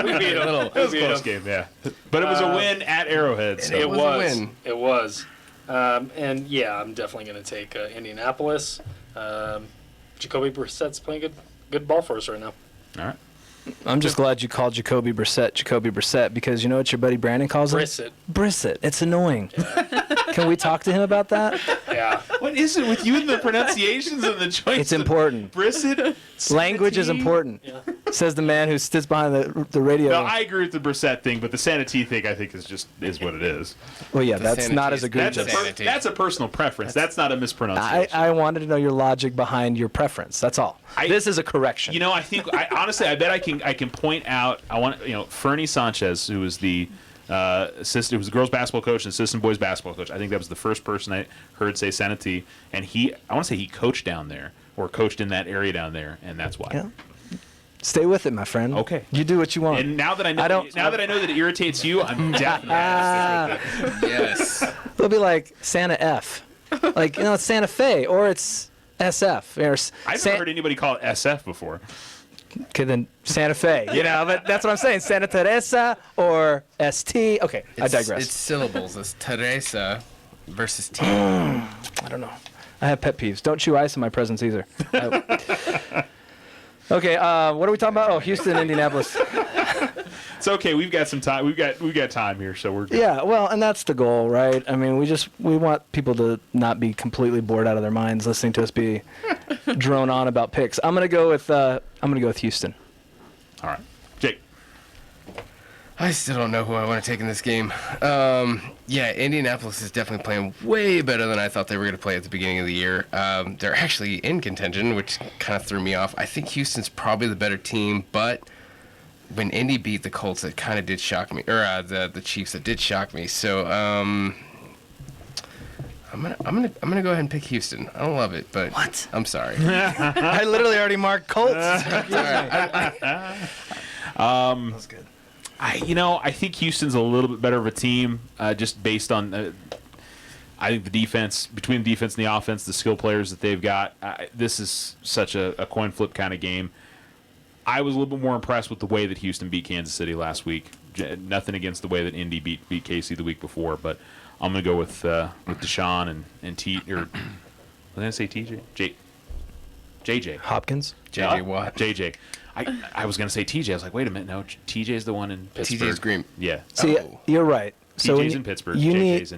F: We beat them.
A: It was a close game, yeah. But it was a win at Arrowhead. So.
F: It was
B: a win.
F: It was. I'm definitely going to take Indianapolis. Jacoby Brissett's playing good ball for us right now.
A: All right.
E: I'm just glad you called Jacoby Brissett, because you know what your buddy Brandon calls him? Brissett. It's annoying. Yeah. Can we talk to him about that?
F: Yeah.
A: What is it with you and the pronunciations and the choice?
E: It's important.
A: Brissett.
E: Language is important. Yeah. Says the man who sits behind the radio.
A: No, I agree with the Brissett thing, but the Sanity thing, I think, is what it is.
E: Well, yeah, that's not as egregious.
A: That's a personal preference. That's not a mispronunciation.
E: I wanted to know your logic behind your preference. That's all. This is a correction.
A: I think honestly, I bet I can point out. Fernie Sanchez, who was the assistant, who was the girls basketball coach and assistant boys basketball coach. I think that was the first person I heard say Sanity, and I want to say he coached down there or coached in that area down there, and that's why.
E: Yeah. Stay with it, my friend.
A: Okay.
E: You do what you want.
A: And now that I know, that it irritates you, I'm definitely gonna stick with it.
B: Yes.
E: It'll be like Santa F, it's Santa Fe, or it's SF.
A: I've never heard anybody call it SF before.
E: Okay, then Santa Fe, but that's what I'm saying. Santa Teresa or ST. Okay, I digress.
B: It's syllables. It's Teresa versus T.
E: I don't know. I have pet peeves. Don't chew ice in my presence either. Okay, what are we talking about? Oh, Houston, Indianapolis.
A: It's okay. We've got some time. We've got time here, so we're good.
E: Yeah, well, and that's the goal, right? I mean, we want people to not be completely bored out of their minds listening to us be drone on about picks. I'm gonna go with Houston.
A: All right, Jake.
B: I still don't know who I want to take in this game. Indianapolis is definitely playing way better than I thought they were going to play at the beginning of the year. They're actually in contention, which kind of threw me off. I think Houston's probably the better team, but when Indy beat the Colts, it kind of did shock me, or the Chiefs, it did shock me. So I'm gonna go ahead and pick Houston. I don't love it, but
E: what?
B: I'm sorry.
E: I literally already marked Colts.
B: That
E: was good.
A: I think Houston's a little bit better of a team, just based on, I think the defense, between the defense and the offense, the skill players that they've got. This is such a coin flip kind of game. I was a little bit more impressed with the way that Houston beat Kansas City last week. Nothing against the way that Indy beat KC the week before, but I'm going to go with Deshaun and T. Or what did I say? TJ? JJ
E: Hopkins.
B: JJ Watt.
A: JJ. I was going to say TJ. I was like, wait a minute. No, TJ's the one in Pittsburgh.
B: TJ's Green.
A: Yeah.
E: See, you're right. So
A: TJ's in Pittsburgh.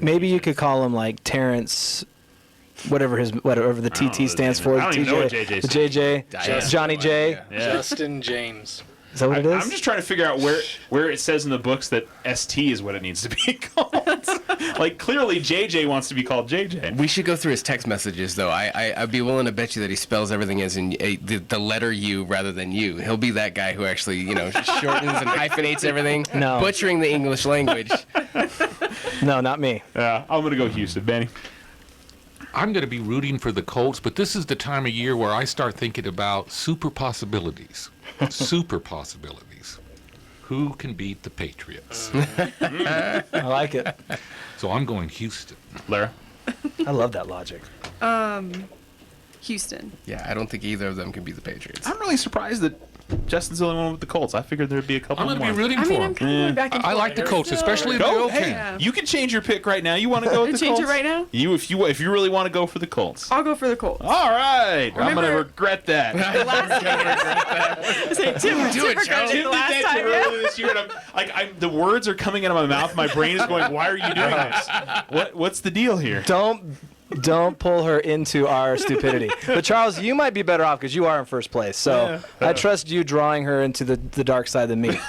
E: Maybe you could call him like Terrence, whatever the TT stands for.
A: I don't even know what JJ stands
E: JJ. Johnny J.
A: Yeah.
F: Justin James.
E: Is that what it is?
A: I'm just trying to figure out where it says in the books that ST is what it needs to be called. Like, clearly JJ wants to be called JJ.
B: We should go through his text messages, though. I'd be willing to bet you that he spells everything as in the letter U rather than you. He'll be that guy who actually, shortens and hyphenates everything, butchering the English language.
E: No, not me.
A: Yeah, I'm going to go Houston. Benny?
C: I'm going to be rooting for the Colts, but this is the time of year where I start thinking about super possibilities. Super possibilities. Who can beat the Patriots?
E: I like it.
C: So I'm going Houston.
A: Lara?
E: I love that logic.
D: Houston.
B: Yeah, I don't think either of them can beat the Patriots.
A: I'm really surprised that Justin's the only one with the Colts. I figured there'd be a couple more.
C: I'm going to be rooting for
D: I'm
C: them.
D: kind of going back and forth.
C: I like the Colts, especially if
A: Go.
C: they're okay.
A: Hey, you can change your pick right now. You want to go with the
D: Change
A: Colts?
D: it right now?
A: If you really want to go for the Colts.
D: I'll go for the Colts.
A: All right. I'm
D: Remember-
A: going to regret that.
D: Say, Tim
B: Do it,
D: regretted
B: Joe.
D: it
A: Tim
D: the last
A: did that
D: time,
A: earlier this year, and the words are coming out of my mouth. My brain is going, why are you doing this? What's the deal here?
E: Don't pull her into our stupidity. But Charles, you might be better off because you are in first place. So I trust you drawing her into the dark side than me.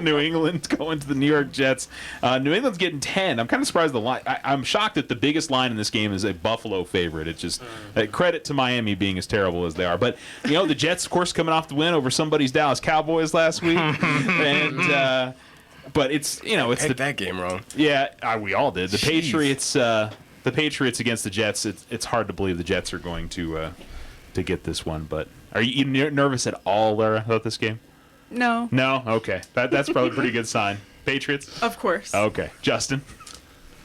A: New England going to the New York Jets. New England's getting 10. I'm kind of surprised the line. I'm shocked that the biggest line in this game is a Buffalo favorite. It's just credit to Miami being as terrible as they are. But, the Jets, of course, coming off the win over somebody's Dallas Cowboys last week. And but it's, it's
B: that game wrong.
A: Yeah, we all did. The Patriots against the Jets, it's hard to believe the Jets are going to get this one. But are you nervous at all, Lara, about this game?
D: No.
A: No? Okay. That's probably a pretty good sign. Patriots?
D: Of course.
A: Okay. Justin?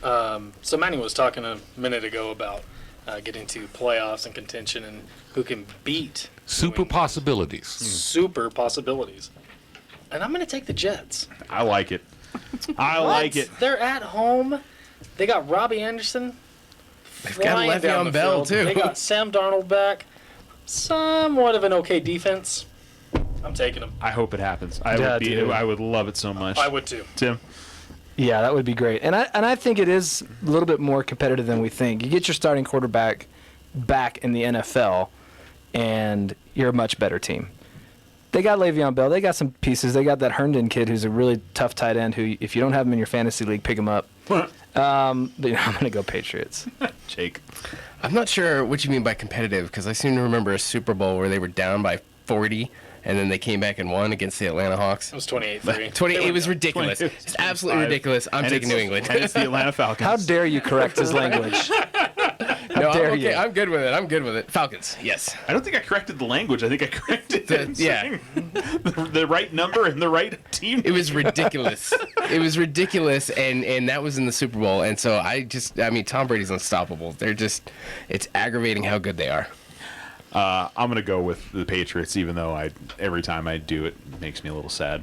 F: So Manny was talking a minute ago about getting to playoffs and contention and who can beat
C: Super possibilities.
F: super possibilities. And I'm going to take the Jets.
A: I like it. I like it.
F: They're at home. They got Robbie Anderson.
B: They've got
F: flying down
B: Le'Veon
F: the
B: Bell,
F: field.
B: too.
F: They got Sam Darnold back. Somewhat of an okay defense. I'm taking them.
A: I hope it happens.
E: Dude.
A: I would love it so much.
F: I would too.
A: Tim?
E: Yeah, that would be great. And I think it is a little bit more competitive than we think. You get your starting quarterback back in the NFL, and you're a much better team. They got Le'Veon Bell. They got some pieces. They got that Herndon kid who's a really tough tight end who, if you don't have him in your fantasy league, pick him up. I'm going to go Patriots.
A: Jake?
B: I'm not sure what you mean by competitive, because I seem to remember a Super Bowl where they were down by 40, and then they came back and won against the Atlanta Hawks.
F: It was 28-3.
B: 20. It was ridiculous. It's absolutely ridiculous. I'm taking New England.
A: And it's the Atlanta Falcons.
E: How dare you correct his language?
B: No,
E: dare
B: I'm okay.
E: you.
B: I'm good with it. Falcons. Yes.
A: I don't think I corrected the language. I think I corrected
B: Yeah.
A: the right number and the right team.
B: It was ridiculous. and that was in the Super Bowl. And so Tom Brady's unstoppable. It's aggravating how good they are.
A: I'm going to go with the Patriots, even though every time I do it makes me a little sad.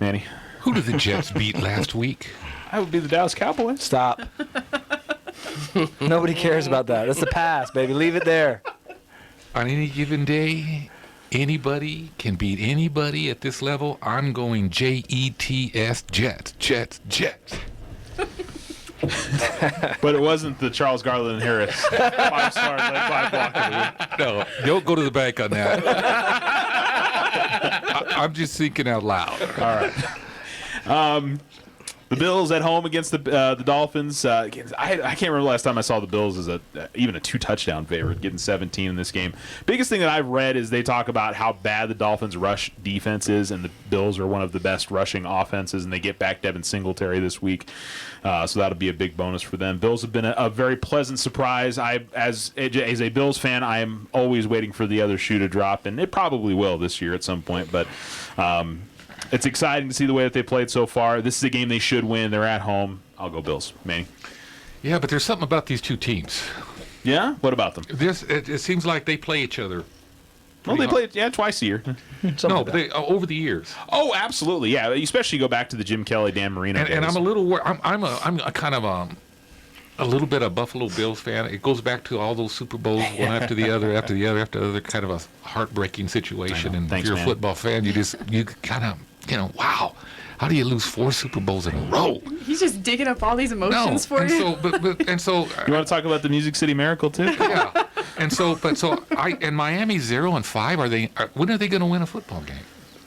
A: Manny?
C: Who did the Jets beat last week?
A: I would be the Dallas Cowboys.
E: Stop. Nobody cares about that. That's the past, baby. Leave it there.
C: On any given day, anybody can beat anybody at this level. I'm going Jets, Jets.
A: But it wasn't the Charles Garland and Harris 5-star led by block of the week.
C: No, don't go to the bank on that. I'm just thinking out loud.
A: All right. The Bills at home against the Dolphins. I can't remember the last time I saw the Bills as even a 2-touchdown favorite, getting 17 in this game. Biggest thing that I've read is they talk about how bad the Dolphins' rush defense is, and the Bills are one of the best rushing offenses, and they get back Devin Singletary this week. So that'll be a big bonus for them. Bills have been a very pleasant surprise. As a Bills fan, I am always waiting for the other shoe to drop, and it probably will this year at some point. But it's exciting to see the way that they played so far. This is a game they should win. They're at home. I'll go Bills. Manny?
C: Yeah, but there's something about these two teams.
A: Yeah? What about them?
C: It seems like they play each other.
A: Well, they play twice a year.
C: No, over the years.
A: Oh, absolutely. Yeah, you especially go back to the Jim Kelly, Dan Marino days.
C: And I'm a little worried. I'm a kind of a little bit of Buffalo Bills fan. It goes back to all those Super Bowls, one after the other, kind of a heartbreaking situation. And
A: Thanks,
C: if you're
A: man.
C: a football fan, you kind of, wow, how do you lose 4 Super Bowls in a row?
D: He's just digging up all these emotions for
C: and
D: you.
C: So,
A: You want to talk about the Music City Miracle too?
C: yeah. And Miami 0-5. When are they going to win a football game?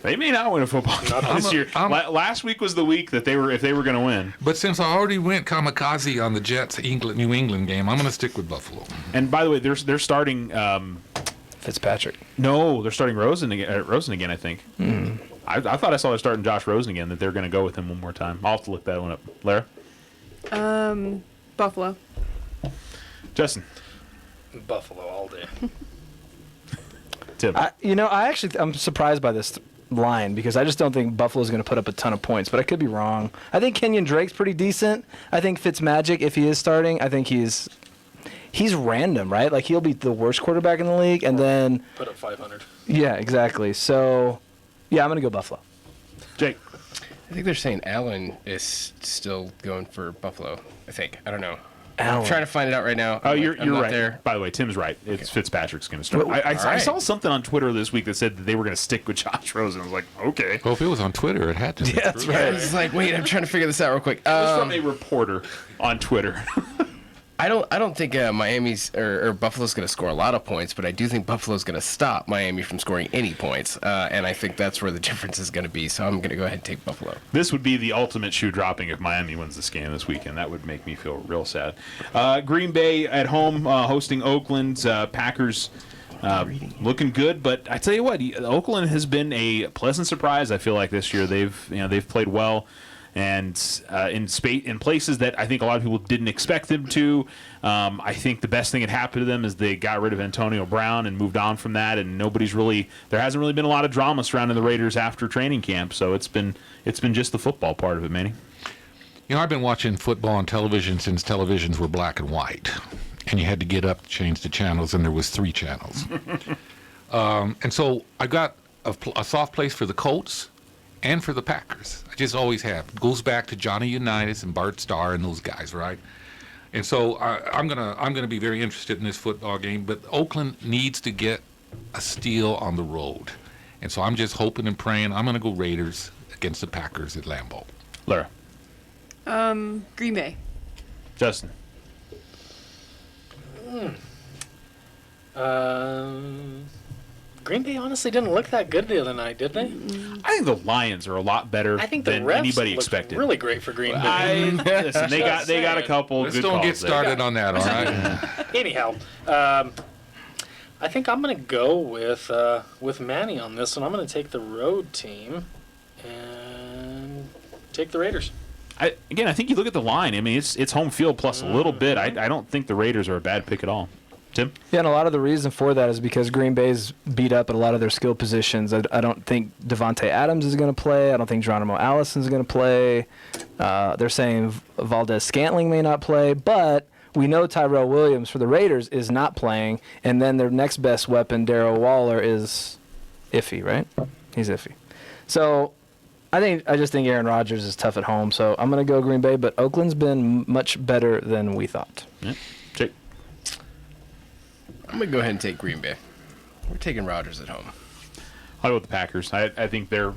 A: They may not win a football game this year. Last week was the week that if they were going to win.
C: But since I already went kamikaze on the Jets New England game, I'm going to stick with Buffalo.
A: And by the way, they're starting
E: Fitzpatrick.
A: No, they're starting Rosen again. I think. I thought I saw they're starting Josh Rosen again. That they're going to go with him one more time. I'll have to look that one up. Lara?
D: Buffalo.
A: Justin?
F: Buffalo all day.
A: Tim?
E: I'm surprised by this line because I just don't think Buffalo's going to put up a ton of points, but I could be wrong. I think Kenyon Drake's pretty decent. I think Fitzmagic, if he is starting, I think he's random, right? Like he'll be the worst quarterback in the league, and then
F: Put up 500.
E: yeah, exactly. So, yeah, I'm going to go Buffalo.
A: Jake?
B: I think they're saying Allen is still going for Buffalo. I think. I don't know.
E: Allen.
B: I'm trying to find it out right now.
A: Oh, you're
B: not
A: right.
B: there.
A: By the way, Tim's right. It's Fitzpatrick's going to start.
E: Well,
A: I saw something on Twitter this week that said that they were going to stick with Josh Rosen. I was like, okay.
C: Well, if it was on Twitter, it had to be.
E: Yeah, that's
B: I
E: right.
B: was like, wait, I'm trying to figure this out real quick.
A: It was from a reporter on Twitter.
B: I don't think Miami's or Buffalo's going to score a lot of points, but I do think Buffalo's going to stop Miami from scoring any points, and I think that's where the difference is going to be. So I'm going to go ahead and take Buffalo.
A: This would be the ultimate shoe dropping if Miami wins this game this weekend. That would make me feel real sad. Green Bay at home hosting Oakland. Packers looking good, but I tell you what, Oakland has been a pleasant surprise. I feel like this year they've played well. And in places that I think a lot of people didn't expect them to. I think the best thing that happened to them is they got rid of Antonio Brown and moved on from that, and there hasn't really been a lot of drama surrounding the Raiders after training camp. So it's been just the football part of it, Manny.
C: I've been watching football on television since televisions were black and white, and you had to get up to change the channels, and there was 3 channels. And so I got a soft place for the Colts and for the Packers. I just always have. It goes back to Johnny Unitas and Bart Starr and those guys, right? And so I'm gonna be very interested in this football game. But Oakland needs to get a steal on the road, and so I'm just hoping and praying. I'm gonna go Raiders against the Packers at Lambeau.
A: Lara.
D: Green Bay.
A: Justin.
F: Green Bay honestly didn't look that good the other night, did they?
A: I think the Lions are a lot better
F: I think the
A: than
F: refs
A: anybody
F: looked
A: expected.
F: really great for Green Bay.
A: Listen, they got a couple
C: Let's
A: good
C: don't
A: calls
C: get started on that, all right?
F: Anyhow, I think I'm going to go with Manny on this one. I'm going to take the road team and take the Raiders.
A: I think you look at the line. I mean, it's home field plus a little bit. I don't think the Raiders are a bad pick at all. Tim?
E: Yeah, and a lot of the reason for that is because Green Bay's beat up at a lot of their skill positions. I don't think Devontae Adams is going to play. I don't think Geronimo Allison is going to play. They're saying Valdez-Scantling may not play, but we know Tyrell Williams for the Raiders is not playing, and then their next best weapon, Darrell Waller, is iffy, right? He's iffy. So I just think Aaron Rodgers is tough at home, so I'm going to go Green Bay, but Oakland's been much better than we thought.
A: Yeah. Jake?
B: I'm going to go ahead and take Green Bay. We're taking Rodgers at home.
A: I'll go with the Packers. I think they're,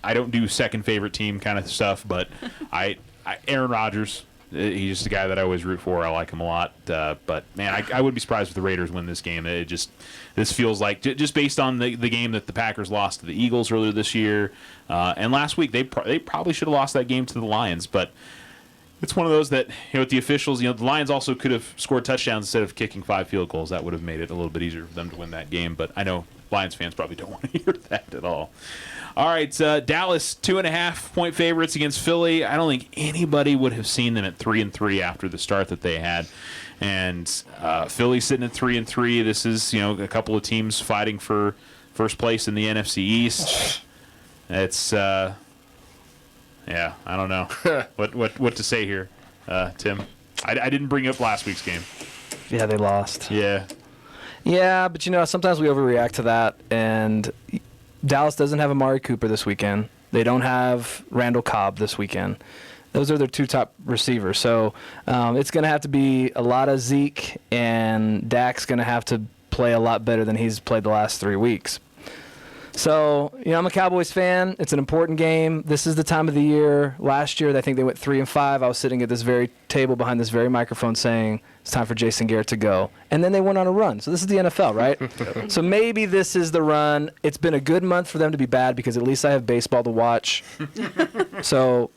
A: I don't do second favorite team kind of stuff, but Aaron Rodgers, he's just a guy that I always root for. I like him a lot. But, man, I would be surprised if the Raiders win this game. This feels like, just based on the game that the Packers lost to the Eagles earlier this year, and last week, they probably should have lost that game to the Lions, but it's one of those that, with the officials, the Lions also could have scored touchdowns instead of kicking 5 field goals. That would have made it a little bit easier for them to win that game. But I know Lions fans probably don't want to hear that at all. All right, Dallas 2.5-point favorites against Philly. I don't think anybody would have seen them at 3-3 after the start that they had. And Philly sitting at 3-3. This is a couple of teams fighting for first place in the NFC East. It's yeah, I don't know what to say here, Tim. I didn't bring up last week's game.
E: Yeah, they lost.
A: Yeah.
E: Yeah, but sometimes we overreact to that, and Dallas doesn't have Amari Cooper this weekend. They don't have Randall Cobb this weekend. Those are their 2 top receivers. So it's going to have to be a lot of Zeke, and Dak's going to have to play a lot better than he's played the last 3 weeks. So, I'm a Cowboys fan. It's an important game. This is the time of the year. Last year, I think they went 3-5. I was sitting at this very table behind this very microphone saying it's time for Jason Garrett to go. And then they went on a run. So this is the NFL, right? So maybe this is the run. It's been a good month for them to be bad because at least I have baseball to watch. So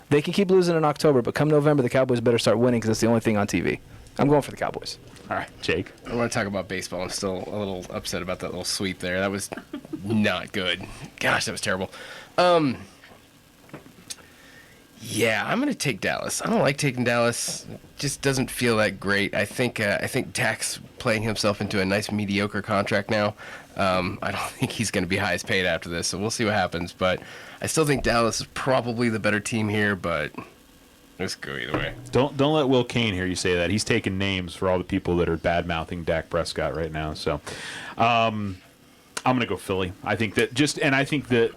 E: they can keep losing in October, but come November, the Cowboys better start winning because it's the only thing on TV. I'm going for the Cowboys.
A: All right, Jake.
B: I want to talk about baseball. I'm still a little upset about that little sweep there. That was not good. Gosh, that was terrible. Yeah, I'm going to take Dallas. I don't like taking Dallas. It just doesn't feel that great. I think Dak's playing himself into a nice mediocre contract now. I don't think he's going to be highest paid after this, so we'll see what happens. But I still think Dallas is probably the better team here, but let's go either way.
A: Don't let Will Kane hear you say that. He's taking names for all the people that are bad-mouthing Dak Prescott right now. So I'm going to go Philly. I think that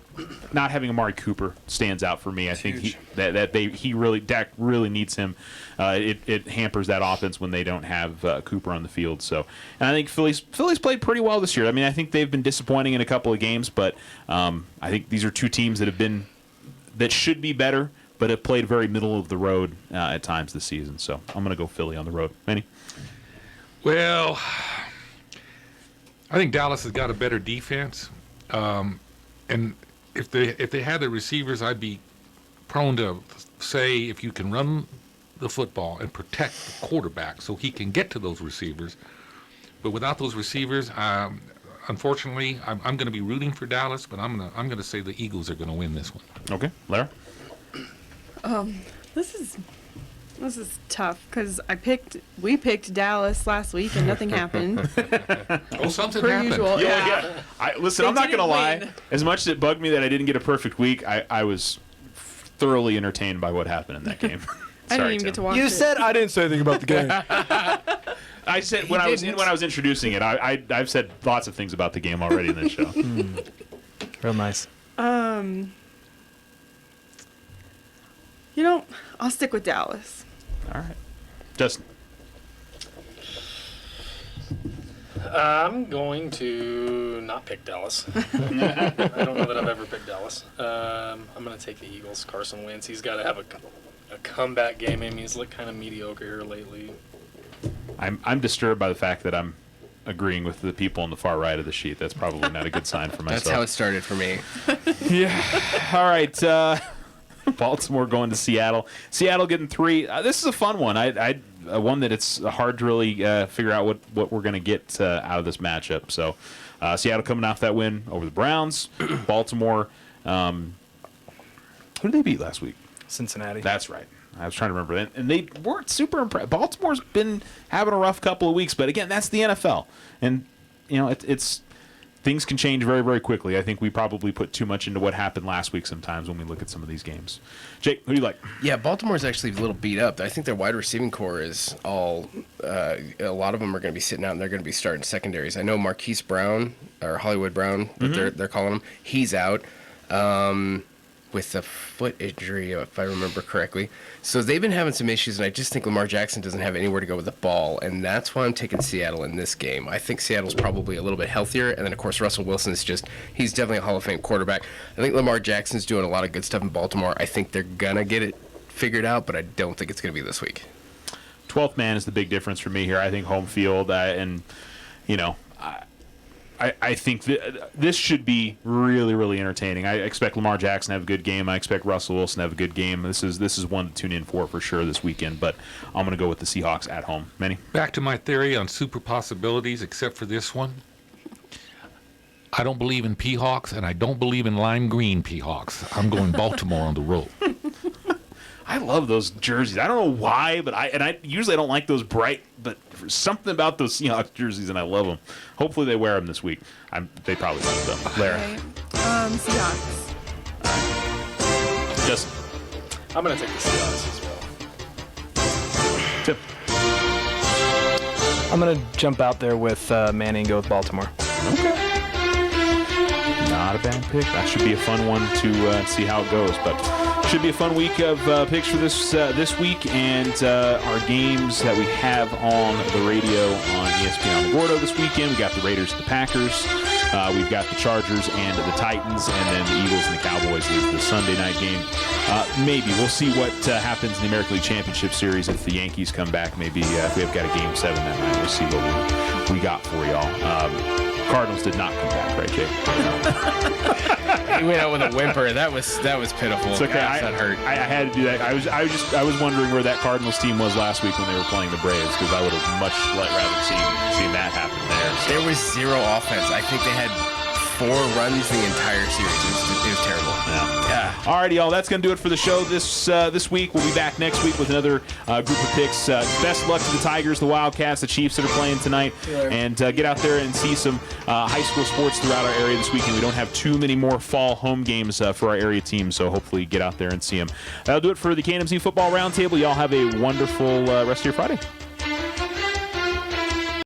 A: not having Amari Cooper stands out for me. I think Dak really needs him. It hampers that offense when they don't have Cooper on the field. So, and I think Philly's played pretty well this year. I mean, I think they've been disappointing in a couple of games, but I think these are 2 teams that should be better. but have played very middle of the road at times this season. So I'm going to go Philly on the road. Manny?
C: Well, I think Dallas has got a better defense, and if they had the receivers, I'd be prone to say if you can run the football and protect the quarterback so he can get to those receivers. But without those receivers, unfortunately, I'm going to be rooting for Dallas, but I'm going to say the Eagles are going to win this one.
A: Okay, Lara?
D: This is tough because we picked Dallas last week and nothing happened.
C: Oh, something
D: Per
C: happened.
D: usual,
A: Yeah. Listen,
D: They
A: I'm not going to
D: didn't
A: lie.
D: win.
A: As much as it bugged me that I didn't get a perfect week, I was thoroughly entertained by what happened in that game.
D: I didn't
A: Sorry,
D: even get to
A: Tim.
D: watch
E: You
D: it.
E: said I didn't say anything about the game.
A: I said when I was introducing it, I've said lots of things about the game already in this show.
E: Real nice.
D: I'll stick with Dallas.
A: All right, Justin.
F: I'm going to not pick Dallas. I don't know that I've ever picked Dallas. I'm going to take the Eagles. Carson Wentz. He's got to have a comeback game. I mean, he's looked kind of mediocre here lately.
A: I'm disturbed by the fact that I'm agreeing with the people on the far right of the sheet. That's probably not a good sign for myself.
B: That's how it started for me.
A: Yeah. All right. Baltimore going to Seattle. Seattle getting 3. This is a fun one. One that it's hard to really figure out what we're going to get out of this matchup. So Seattle coming off that win over the Browns. Baltimore. Who did they beat last week?
E: Cincinnati.
A: That's right. I was trying to remember that. And they weren't super impressed. Baltimore's been having a rough couple of weeks. But, again, that's the NFL. And, it's things can change very, very quickly. I think we probably put too much into what happened last week sometimes when we look at some of these games. Jake, who do you like?
B: Yeah, Baltimore's actually a little beat up. I think their wide receiving core is all a lot of them are going to be sitting out and they're going to be starting secondaries. I know Marquise Brown, or Hollywood Brown, that they're calling him, he's out with a foot injury, if I remember correctly. So they've been having some issues, and I just think Lamar Jackson doesn't have anywhere to go with the ball, and that's why I'm taking Seattle in this game. I think Seattle's probably a little bit healthier, and then, of course, Russell Wilson is he's definitely a Hall of Fame quarterback. I think Lamar Jackson's doing a lot of good stuff in Baltimore. I think they're going to get it figured out, but I don't think it's going to be this week.
A: 12th man is the big difference for me here. I think home field, I think this should be really, really entertaining. I expect Lamar Jackson to have a good game. I expect Russell Wilson to have a good game. This is one to tune in for sure this weekend, but I'm going to go with the Seahawks at home. Manny?
C: Back to my theory on super possibilities, except for this one. I don't believe in P-Hawks, and I don't believe in lime green P-Hawks. I'm going Baltimore on the road.
A: I love those jerseys. I don't know why, but I usually don't like those bright, but there's something about those Seahawks jerseys, and I love them. Hopefully they wear them this week. They probably won't, though. Lara?
D: Okay. Seahawks.
A: Justin?
F: I'm going to take the Seahawks as well.
A: Tim?
E: I'm going to jump out there with Manny and go with Baltimore.
A: Okay. Not a bad pick. That should be a fun one to see how it goes. But should be a fun week of picks for this week, and our games that we have on the radio on ESPN Alamogordo this weekend. We got the Raiders and the Packers. We've got the Chargers and the Titans, and then the Eagles and the Cowboys is the Sunday night game. Maybe we'll see what happens in the American League Championship Series if the Yankees come back. Maybe if we've got a Game 7 that night, we'll see what we got for y'all. Cardinals did not come back, right, Jake?
B: He went out with a whimper. That was pitiful.
A: It's okay.
B: Gosh, that hurt.
A: I had to do that. I was wondering where that Cardinals team was last week when they were playing the Braves, because I would have much rather seen that happen there. So.
B: There was zero offense. I think they had 4 runs the entire series. It was terrible.
A: Yeah. All righty, y'all. That's going to do it for the show this week. We'll be back next week with another group of picks. Best of luck to the Tigers, the Wildcats, the Chiefs that are playing tonight. And get out there and see some high school sports throughout our area this weekend. We don't have too many more fall home games for our area team, so hopefully get out there and see them. That'll do it for the KNMZ Football Roundtable. Y'all have a wonderful rest of your Friday.